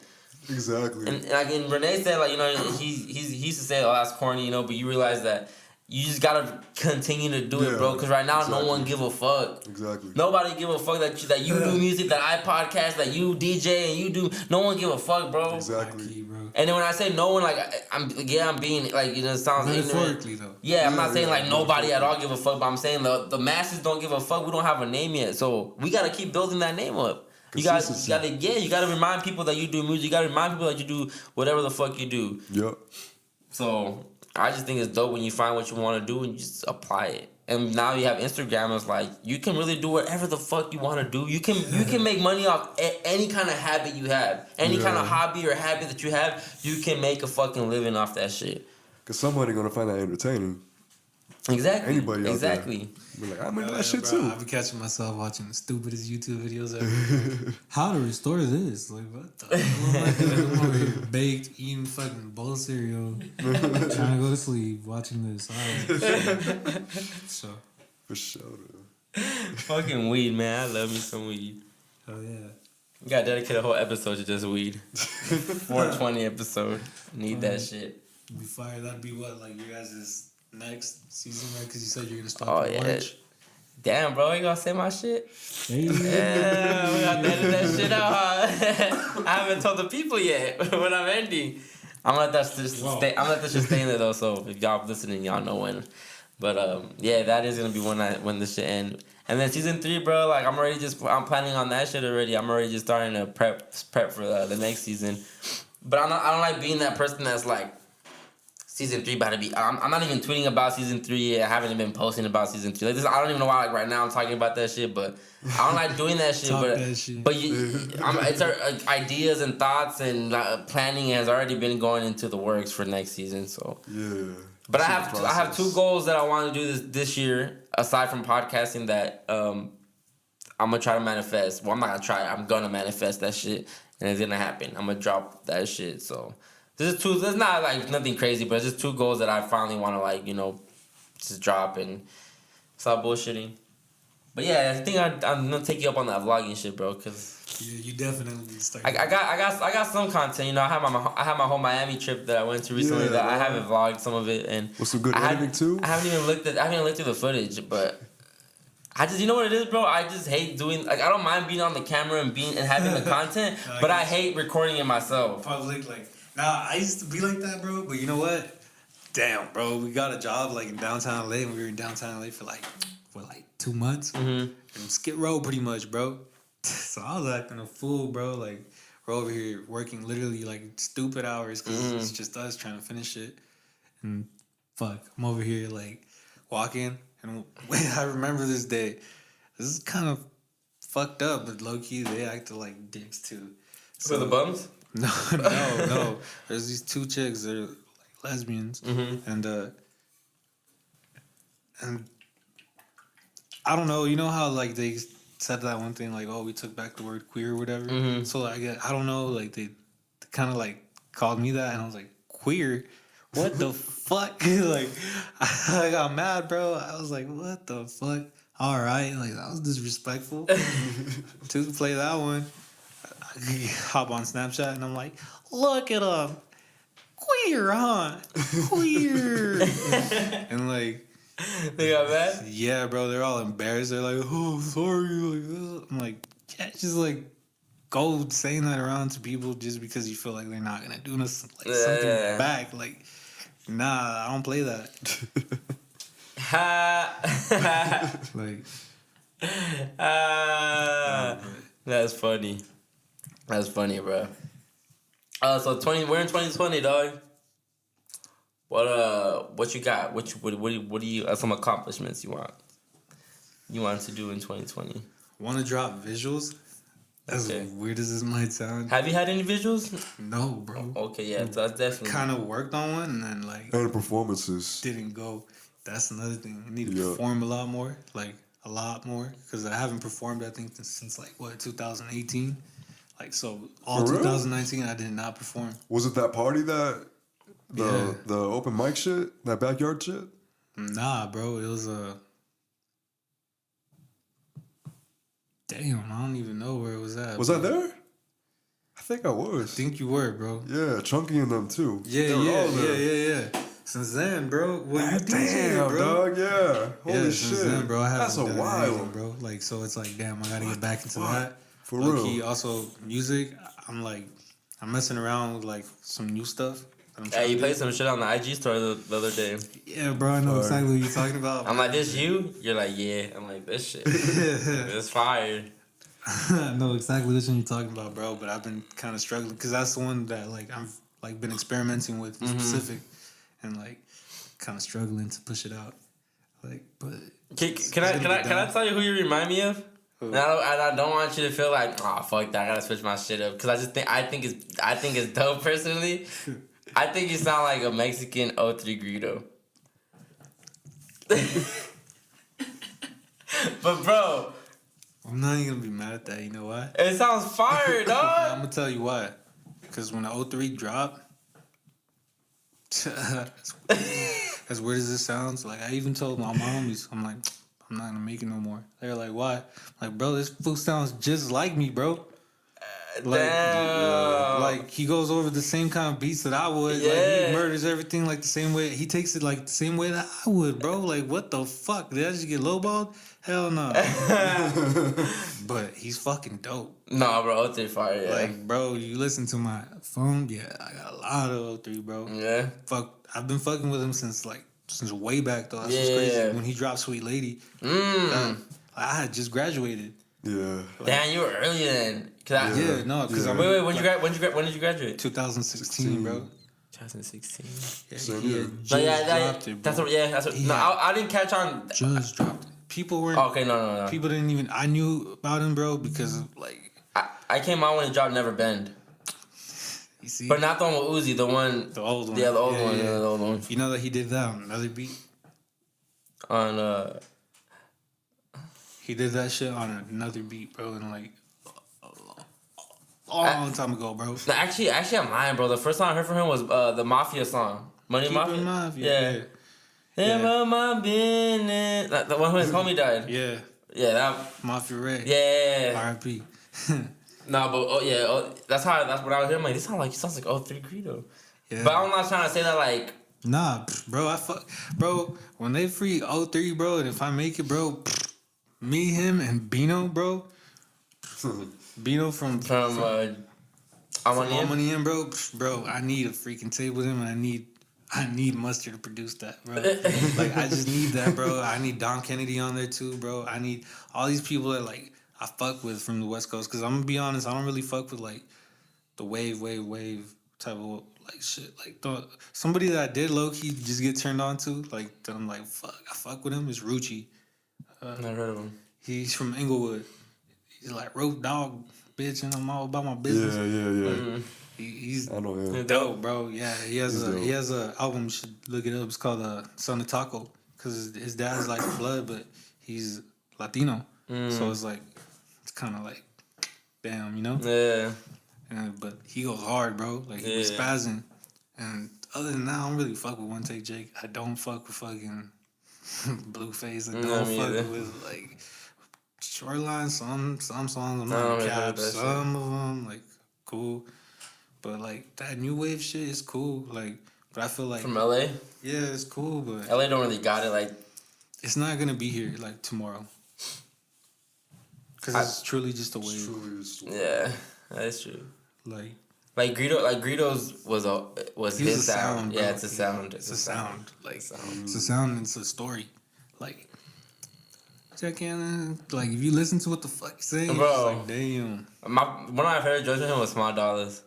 Exactly. And like Renee said, like he used to say, "Oh, that's corny," but you realize that you just gotta continue to do it, Yeah, bro. Because right now, exactly. no one give a fuck. Exactly. Nobody give a fuck that you do music, that I podcast, that you DJ, and you do. No one give a fuck, bro. Exactly. Key, bro. And then when I say no one, like I'm being like, you know, it sounds Metaphorically ignorant. though. Yeah, I'm not Yeah, saying yeah, like nobody at all give a fuck, but I'm saying the masses don't give a fuck. We don't have a name yet, so we gotta keep building that name up. You gotta remind people that you do music. You gotta remind people that you do whatever the fuck you do. Yep. So I just think it's dope when you find what you want to do and you just apply it. And now you have Instagrammers, like you can really do whatever the fuck you want to do. You can make money off any kind of habit you have, any kind of hobby or habit that you have. You can make a fucking living off that shit. Cause somebody gonna find that entertaining. Exactly. Anybody out there. Exactly. Be like, I'm into that shit bro, too. I be catching myself watching the stupidest YouTube videos ever. How to restore this? Like, what the hell? I'm over here baked, eating fucking bowl of cereal, trying to go to sleep, watching this. Alright. So, For sure. Though. Fucking weed, man. I love me some weed. hell yeah. You gotta dedicate a whole episode to just weed. 420 episode. Need that shit. Be fired. That'd be what, like your guys' next season, right? Because you said you're gonna start Oh, in yeah. March. Damn, bro, you gonna say my shit? Hey. Yeah, we gotta edit that shit out. Huh? I haven't told the people yet when I'm ending. I'm gonna let that just stay. I'm gonna let that shit stay in there though. So if y'all listening, y'all know when. But yeah, that is gonna be when this shit end. And then season 3, bro. Like I'm planning on that shit already. I'm already just starting to prep for the next season. But I don't like being that person that's like. Season 3 about to be. I'm not even tweeting about season 3 yet. I haven't even been posting about season 3. Like this, I don't even know why. Like right now, I'm talking about that shit, but I don't like doing that shit. But it's our ideas and thoughts and planning has already been going into the works for next season. So Yeah. But I have 2 goals that I want to do this year aside from podcasting that I'm gonna try to manifest. Well, I'm not gonna try. I'm gonna manifest that shit, and it's gonna happen. I'm gonna drop that shit. So. This is 2. It's not like nothing crazy, but it's just 2 goals that I finally want to like, you know, just drop and stop bullshitting. But yeah, I think I'm gonna take you up on that vlogging shit, bro. Cause yeah, you definitely need to start. I got some content. You know, I had my whole Miami trip that I went to recently. That I haven't vlogged some of it, and with some good editing too. I haven't even looked through the footage, but. I just, you know what it is, bro? I just hate doing, like, I don't mind being on the camera and having the content, but I hate recording it myself. Public, like, nah, I used to be like that, bro, but you know what? Damn, bro, we got a job, like, in downtown LA, and we were in downtown LA for, like 2 months. Mm-hmm. And Skid Row, pretty much, bro. So I was acting a fool, bro, like, we're over here working literally, like, stupid hours, because it's just us trying to finish it. And, fuck, I'm over here, like, walking. And I remember this day. This is kind of fucked up, but low key they acted like dicks too. So the bums? No. There's these 2 chicks. They're like lesbians, and I don't know. You know how like they said that one thing like, oh, we took back the word queer or whatever. So like I don't know. Like they kind of like called me that, and I was like, queer. What the fuck? Like, I got mad, bro. I was like, what the fuck? All right. Like, that was disrespectful. To play that one, I hop on Snapchat and I'm like, look at them. Queer, huh? Queer. And like, they got mad? Yeah, bro. They're all embarrassed. They're like, oh, sorry. Like, I'm like, yeah, just like, go saying that around to people just because you feel like they're not gonna do something back. Like, nah, I don't play that. Like, that's funny. That's funny, bro. So we're in 2020, dog. What you got? What do you some accomplishments you want to do in 2020? Want to drop visuals? As weird as this might sound. Have you had any visuals? No, bro. Okay, yeah, so that's definitely. Kind of worked on one and then like. And performances. Didn't go. That's another thing. I need to perform a lot more. Like a lot more. Because I haven't performed, I think, since like, 2018? Like, so all 2019 I did not perform. Was it that party that. The open mic shit? That backyard shit? Nah, bro. It was a. Damn, I don't even know where it was at. Was I there? I think I was. I think you were, bro. Yeah, Chunky and them too. Yeah. Since then, bro. Well, you God DJ, damn, bro. dog. Yeah. Holy Since shit. then, bro. I haven't That's a done anything, while. bro. Like, so it's like, damn, I gotta get back into that. For Low real. key, also music. I'm messing around with like some new stuff. That I'm Hey, trying you to played do. some shit on the IG story the other day. Yeah, bro. I know exactly what you're talking about. I'm like, this you? You're like, yeah. I'm like, this shit. It's fire. I know exactly which one you're talking about, bro. But I've been kind of struggling because that's the one that like I've like been experimenting with in specific, and like kind of struggling to push it out. Like, but Can I tell you who you remind me of? And I don't want you to feel like, oh fuck that, I gotta switch my shit up, because I think it's dope personally. I think you sound like a Mexican O3 Greedo. But bro, I'm not even gonna be mad at that. You know why? it sounds fire, I'm dog. gonna tell you why. Because when the 03 dropped, as weird as it sounds, like I even told my homies, I'm like, I'm not gonna make it no more. They're like, why? I'm like, bro, this fool sounds just like me, bro. Damn. Like he goes over the same kind of beats that I would. Like Yeah. he murders everything like the same way. He takes it like the same way that I would, bro. Like what the fuck? Did I just get lowballed? Hell no. But he's fucking dope. Nah, bro, O3 fire, yeah. Like, bro, you listen to my phone, yeah, I got a lot of 03, bro. Yeah. I've been fucking with him since way back though. That's what's Yeah. crazy. When he dropped Sweet Lady, I had just graduated. Yeah. Damn, you were early then. Cause Yeah, no, because I'm Wait, when did you graduate? 2016, bro. 2016. Yeah, Same he year. had No, just yeah, dropped it, bro. that's what. He No, had I didn't catch on. just dropped it. People weren't. Okay, no. People didn't even. I knew about him, bro, because of, like, I came out when he dropped Never Bend, you see, but not the one with Uzi. The one, the old one. yeah, the old Yeah, one, yeah. yeah, the old one. You know that he did that on another beat. On He did that shit on another beat, bro, and like a long time ago, bro. no, actually, I'm lying, bro. The first time I heard from him was the Mafia song, Money Keep Mafia. in mind, yeah. Yeah, my business. The one when his homie died. Yeah. Yeah, that. Mafia Red. Yeah. R.I.P. No, but that's what I was hearing. I'm like, this sounds like O3 Greedo. Yeah. But I'm not trying to say that like. Nah, bro, bro, when they free 03, bro, and if I make it, bro, me, him, and Bino, bro. Bino from Money In, bro. Bro, I need a freaking tape with him, and I need Mustard to produce that, bro. Like, I just need that, bro. I need Don Kennedy on there, too, bro. I need all these people that, like, I fuck with from the West Coast. Because I'm going to be honest, I don't really fuck with, like, the wave type of, like, shit. Like, somebody that I did low-key just get turned on to, like, that I'm like, fuck, I fuck with him, is Rucci. Never heard of him. He's from Inglewood. He's like, road dog, bitch, and I'm all about my business. Yeah. He's I know him. dope, bro. Yeah, he has He's a album. You should look it up. It's called Son of Taco, because his dad's like blood, but he's Latino. So it's like it's kind of like, damn, you know. Yeah. But he goes hard, bro. Like he was spazzing. And other than that, I don't really fuck with One Take Jake. I don't fuck with fucking Blueface. I don't me fuck either. with like Shoreline. Some songs I'm I don't not really cap. fuck with that Some of them like cool. But like that new wave shit is cool. Like, but I feel like From LA? yeah, it's cool, but LA don't really got it. Like, it's not gonna be here like tomorrow. Cause it's truly just a wave. yeah, that's true. Like Greedo's was he's his a sound. Bro. Yeah, it's a sound. It's a sound. Like It's a it's a sound. And it's a story. Like check in. Like if you listen to what the fuck he's saying, Bro. it's like damn. One of my favorite jokes with him was Small Dollars.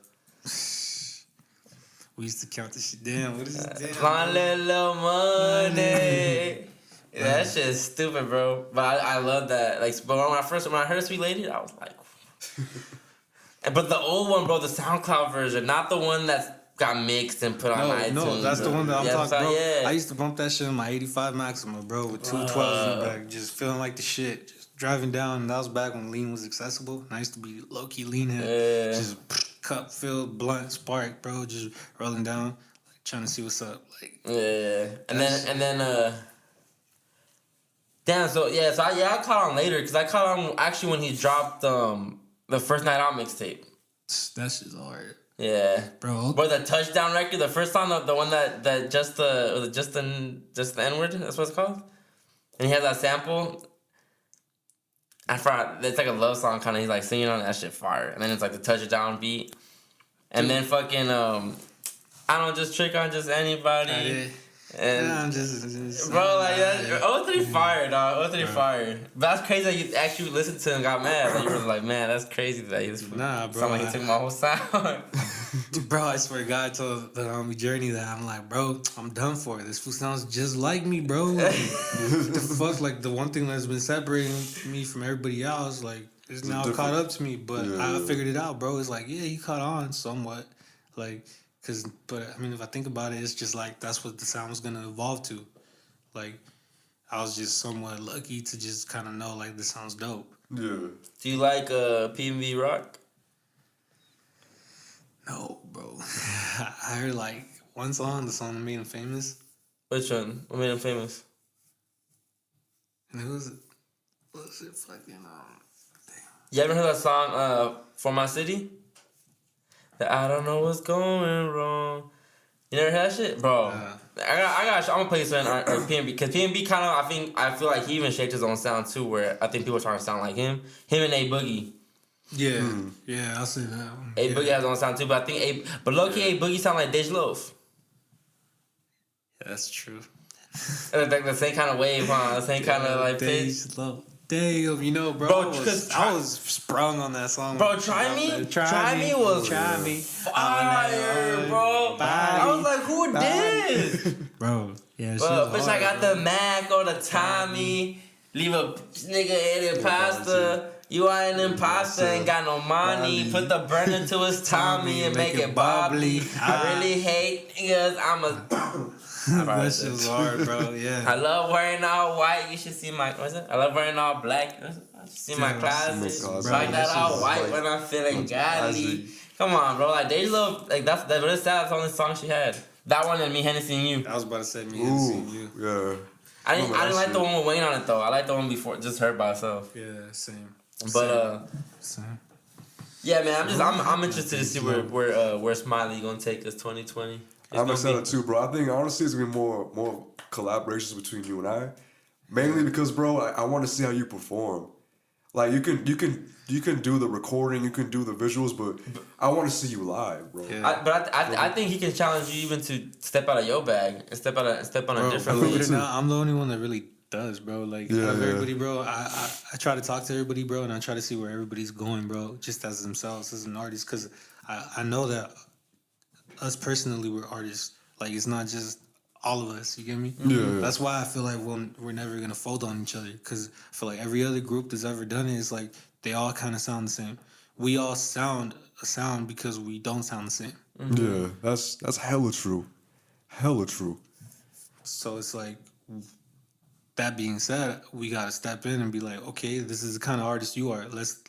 We used to count this shit down. What is it? Damn, Find bro? that little money. That shit's stupid, bro. But I love that. Like, but when I heard Sweet Lady, I was like. But the old one, bro, the SoundCloud version, not the one that's got mixed and put on iTunes. No, that's the one that I'm Yeah, talking about. yeah. I used to bump that shit on my 85 Maxima, bro, with 212s in the back, just feeling like the shit. Just driving down, and that was back when lean was accessible. And I used to be low-key lean head. Yeah. Just cup filled, blunt, spark, bro, just rolling down, like trying to see what's up. Like, Yeah, and then damn. So I caught on later because I caught on actually when he dropped the first night out mixtape. that shit's hard. Yeah. Bro. But the touchdown record, the first song, the one that just the N-word, that's what it's called? And he has that sample. I forgot. It's like a love song kind of. He's like singing on that shit fire. And then it's like the touchdown beat. And then fucking, I don't just trick on just anybody. And I'm just bro, like that, O3 fire, dog. O3 fire. But that's crazy that you actually listened to and got mad. Like you were like, man, that's crazy that he was. Nah, bro. Sound like he took my whole sound. Bro, I swear to God, I told the homie Journey that I'm like, bro, I'm done for it. This fool sounds just like me, bro. Like, the fuck, like the one thing that's been separating me from everybody else, like, it's now caught up to me. But I figured it out, bro. It's like, yeah, he caught on somewhat, like. But I mean, if I think about it, it's just like that's what the sound was gonna evolve to. Like, I was just somewhat lucky to just kind of know like this sounds dope. Yeah. Do you like P&B rock? No, bro. I heard like one song, the song that made him famous, Which one? What made him famous? and it was it fucking You ever heard that song For My City? That I don't know what's going wrong. You never heard that shit? Bro. I'm gonna play some P&B because P&B kind of I feel like he even shaped his own sound too, where I think people are trying to sound like him. Him and A Boogie. yeah, I'll say that one. A Boogie has his own sound too, but I think but low key A Boogie sound like Dej Loaf. Yeah, that's true. Like the same kind of wave, huh? The same kind of like pitch. Damn, you know, bro, Bro, I was sprung on that song. Bro, Try Me was Try Me. fire, bro. I was like, who this? Bro, yeah, But bitch, I got the Mac or the Tommy. Leave a nigga eating pasta. You are an imposter, ain't got no money. Put the burner to his Tommy and make it bubbly. I really hate niggas. I'm a. That shit was hard, bro. Yeah. I love wearing all white. You should see my. What's it? I love wearing all black. You should see my closet. Like that all white when I'm feeling godly. Come on, bro. Like Dej Loaf, like that's the only song she had. That one and Me, Hennessy, and You. I was about to say Me, Hennessy, and You. Yeah. I didn't like the one with Wayne on it though. I like the one before, just her by herself. Yeah, same. But Same. yeah, man. I'm interested to see where Smiley gonna take us 2020. I'm excited too, bro. I think honestly it's gonna be more collaborations between you and I, mainly because, bro, I want to see how you perform. Like you can do the recording, you can do the visuals, but I want to see you live, bro. Yeah. I think he can challenge you even to step out of your bag and step on a different Believe it lane. or not, I'm the only one that really does, bro. Like out of everybody, bro. I try to talk to everybody, bro, and I try to see where everybody's going, bro, just as themselves as an artist, because I know that us personally we're artists. Like it's not just all of us. You get me? Yeah. That's why I feel like we're never gonna fold on each other, because I feel like every other group that's ever done it is like they all kind of sound the same. We all sound a sound because we don't sound the same. Yeah, that's hella true. Hella true. So it's like, that being said, we gotta step in and be like, okay, this is the kind of artist you are. Let's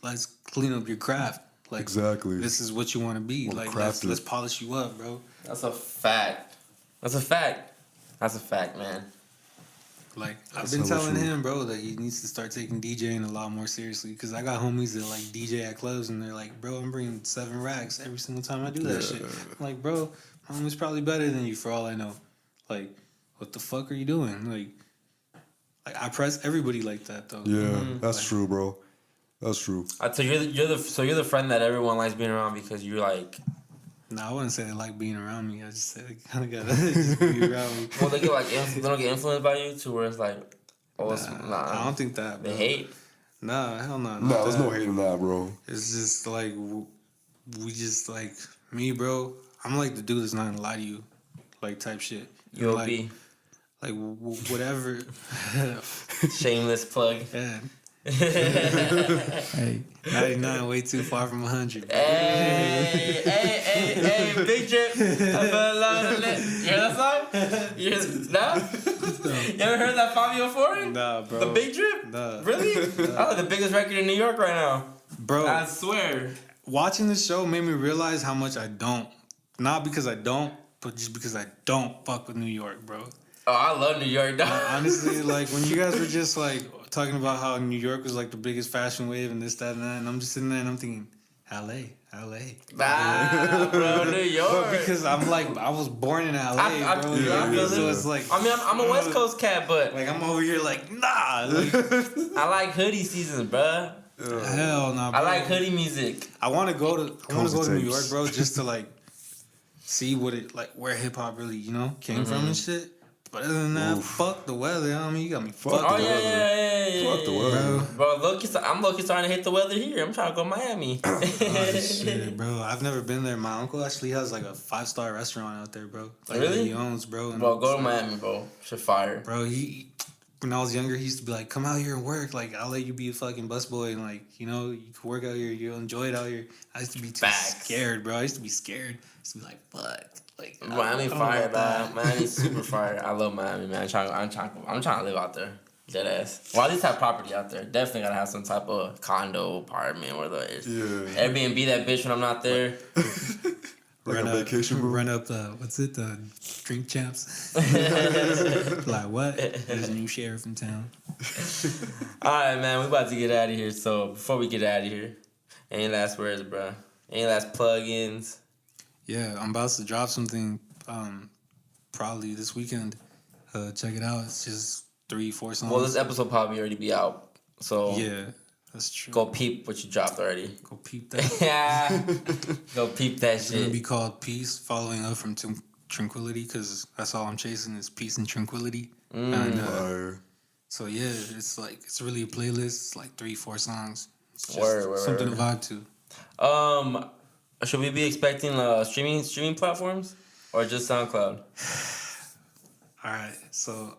clean up your craft. Like Exactly. this is what you want to be. Like let's polish you up, bro. That's a fact. That's a fact, man. Like I've been telling him, bro, that he needs to start taking DJing a lot more seriously. Because I got homies that like DJ at clubs, and they're like, bro, I'm bringing 7 racks every single time I do that shit. I'm like, bro, my homie's probably better than you for all I know. Like, what the fuck are you doing? Like I press everybody like that though. Yeah, that's true, bro. That's true. So you're the friend that everyone likes being around because you're like. Nah, I wouldn't say they like being around me. I just said they kind of gotta just be around me. Well, they get like they don't get influenced by you to where it's like, oh, I don't think that. Bro. They hate. Nah, hell no. No, there's no hate in that, bro. It's just like we just like me, bro. I'm like the dude that's not gonna lie to you, like type shit. You'll like, be like whatever. shameless plug. Yeah. Hey, 99 way too far from 100. Hey, Big Drip. I fell in love with it. You hear that song? No? You ever heard that Fabio Foreign? Nah, bro. The Big Drip? Nah. Really? Oh, the biggest record in New York right now. Bro. I swear. Watching this show made me realize how much I don't. Not because I don't, but just because I don't fuck with New York, bro. Oh, I love New York, dog. Honestly, like when you guys were just like talking about how New York was like the biggest fashion wave and this, that, and that, and I'm just sitting there and I'm thinking, LA. Nah, bro, New York. But because I'm like, I was born in LA, I bro. feel So it. it's like, I mean, I'm a West Coast cat, but like I'm over here like, nah. Like, I like hoodie seasons, bruh. hell no, bro. I like hoodie music. I want to go to New York, tapes. bro, just to like see what it like where hip hop really, came from and shit. But other than that, fuck the weather. I mean, you got me fucked. Oh up. yeah. Fuck the weather. Bro, I'm low-key starting to hit the weather here. I'm trying to go to Miami. Oh, shit, bro. I've never been there. My uncle actually has like a 5-star restaurant out there, bro. Like, Really? that he owns, bro. And Bro, go it's to like, Miami, bro. Shit fire. bro, when I was younger, he used to be like, come out here and work. Like, I'll let you be a fucking busboy. And like, you can work out here. You'll enjoy it out here. I used to be too scared, bro. I used to be scared. I used to be like, fuck. Like, Miami fire, man. Miami's super fire. I love Miami, man. I'm trying to live out there. Dead ass. Well, at least have property out there. Definitely gotta have some type of condo, apartment, where there is. Yeah. Airbnb that bitch when I'm not there. Like a vacation room. Run up the drink champs. Like, what? There's a new sheriff in town. Alright, man. We about to get out of here. So, before we get out of here, any last words, bro? Any last plug-ins? Yeah, I'm about to drop something probably this weekend. Check it out. It's just 3-4 songs. Well, this episode probably already be out. So, yeah, that's true. go peep what you dropped already. Go peep that. Yeah. Go peep that It's gonna shit. be called Peace, following up from Tranquility, because that's all I'm chasing is peace and tranquility. And Fire. so yeah, it's really a playlist. It's like 3-4 songs. It's just Word. something to vibe to. Should we be expecting streaming platforms or just SoundCloud? All right, so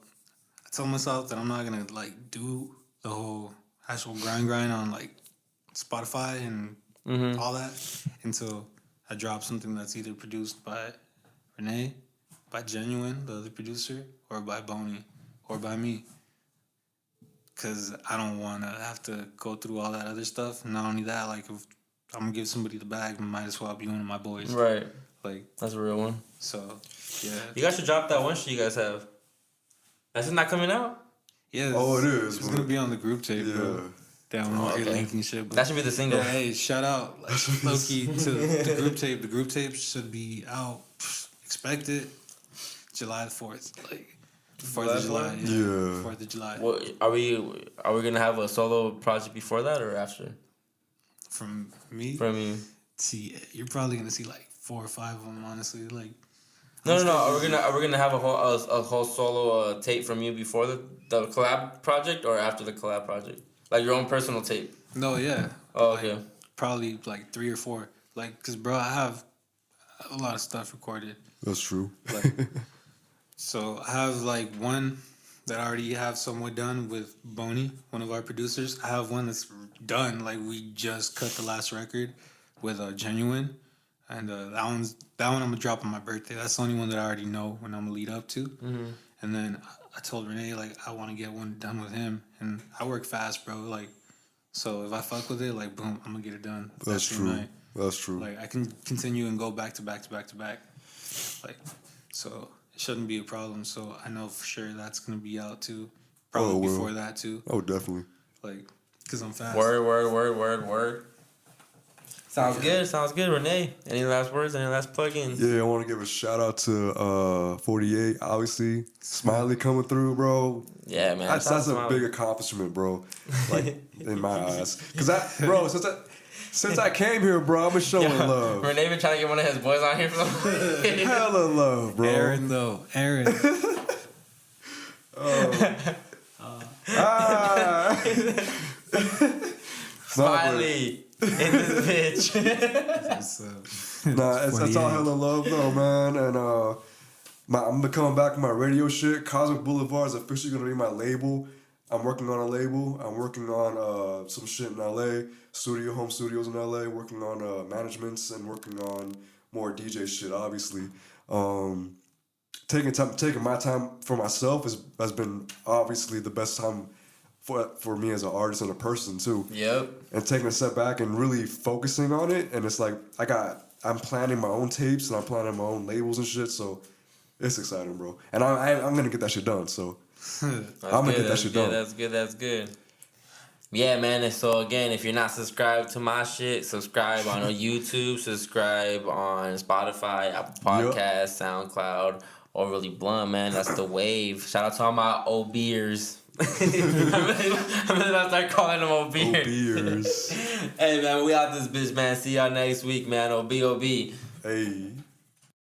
I told myself that I'm not gonna like do the whole actual grind on like Spotify and all that until I drop something that's either produced by Renee, by Genuine, the other producer, or by Boney, or by me. Cause I don't wanna have to go through all that other stuff. And not only that, like if I'm gonna give somebody the bag, I might as well be one of my boys. Right. Like, That's a real one. so yeah. You guys should drop that one shit you guys have. That's not coming out? Yeah, Oh, it is, It's man. gonna be on the group tape, bro. Down okay. linking shit. But That should be the single. yeah, hey, shout out like low-key to the group tape. The group tape should be out. Expect it July 4th. Like 4th of July. Yeah. 4th of July. What, are we gonna have a solo project before that or after? From me? From you? See, you're probably gonna see like 4 or 5 of them, honestly. Like, No. Are we gonna have a whole solo tape from you before the collab project or after the collab project? Like your own personal tape? no, yeah. Oh, Like, okay. probably like 3 or 4. Like, cause bro, I have a lot of stuff recorded. That's true. Like, so I have like one that I already have somewhat done with Boney, one of our producers. I have one that's done. Like, we just cut the last record with Genuine, and that one I'm gonna drop on my birthday. That's the only one that I already know when I'm gonna lead up to. And then I told Renee like I want to get one done with him, and I work fast, bro. Like, so if I fuck with it, like boom, I'm gonna get it done. That's that same true. night. That's true. Like, I can continue and go back to back to back to back. Like, so it shouldn't be a problem. So I know for sure that's gonna be out too. Probably Oh, well. before that too. Oh, definitely. Like, cause I'm fast. Word. Sounds good, Renee. Any last words? Any last plug-ins? Yeah, I want to give a shout out to 48, obviously. Smiley coming through, bro. Yeah, man. That's a big accomplishment, bro. Like, in my eyes. Because since I came here, bro, I've been showing love. Renee been trying to get one of his boys on here for some Hella love, bro. Aaron. Smiley in this bitch. It's all hella love, though, man. And I'm coming back with my radio shit. Cosmic Boulevard is officially going to be my label. I'm working on a label. I'm working on some shit in LA, home studios in LA, working on managements and working on more DJ shit, obviously. Taking my time for myself has been obviously the best time for me as an artist and a person too. Yep. And taking a step back and really focusing on it, and it's like I'm planning my own tapes and I'm planning my own labels and shit, so it's exciting, bro. And I'm gonna get that shit done, so I'm gonna get that shit done. That's good. Yeah, man. And so again, if you're not subscribed to my shit, subscribe on YouTube, subscribe on Spotify, Apple Podcasts, SoundCloud, Overly Blunt, man. That's the wave. Shout out to all my OBers. I'm really about to start calling them OBers. Beers. Hey, man, we out this bitch, man. See y'all next week, man. OB. Hey.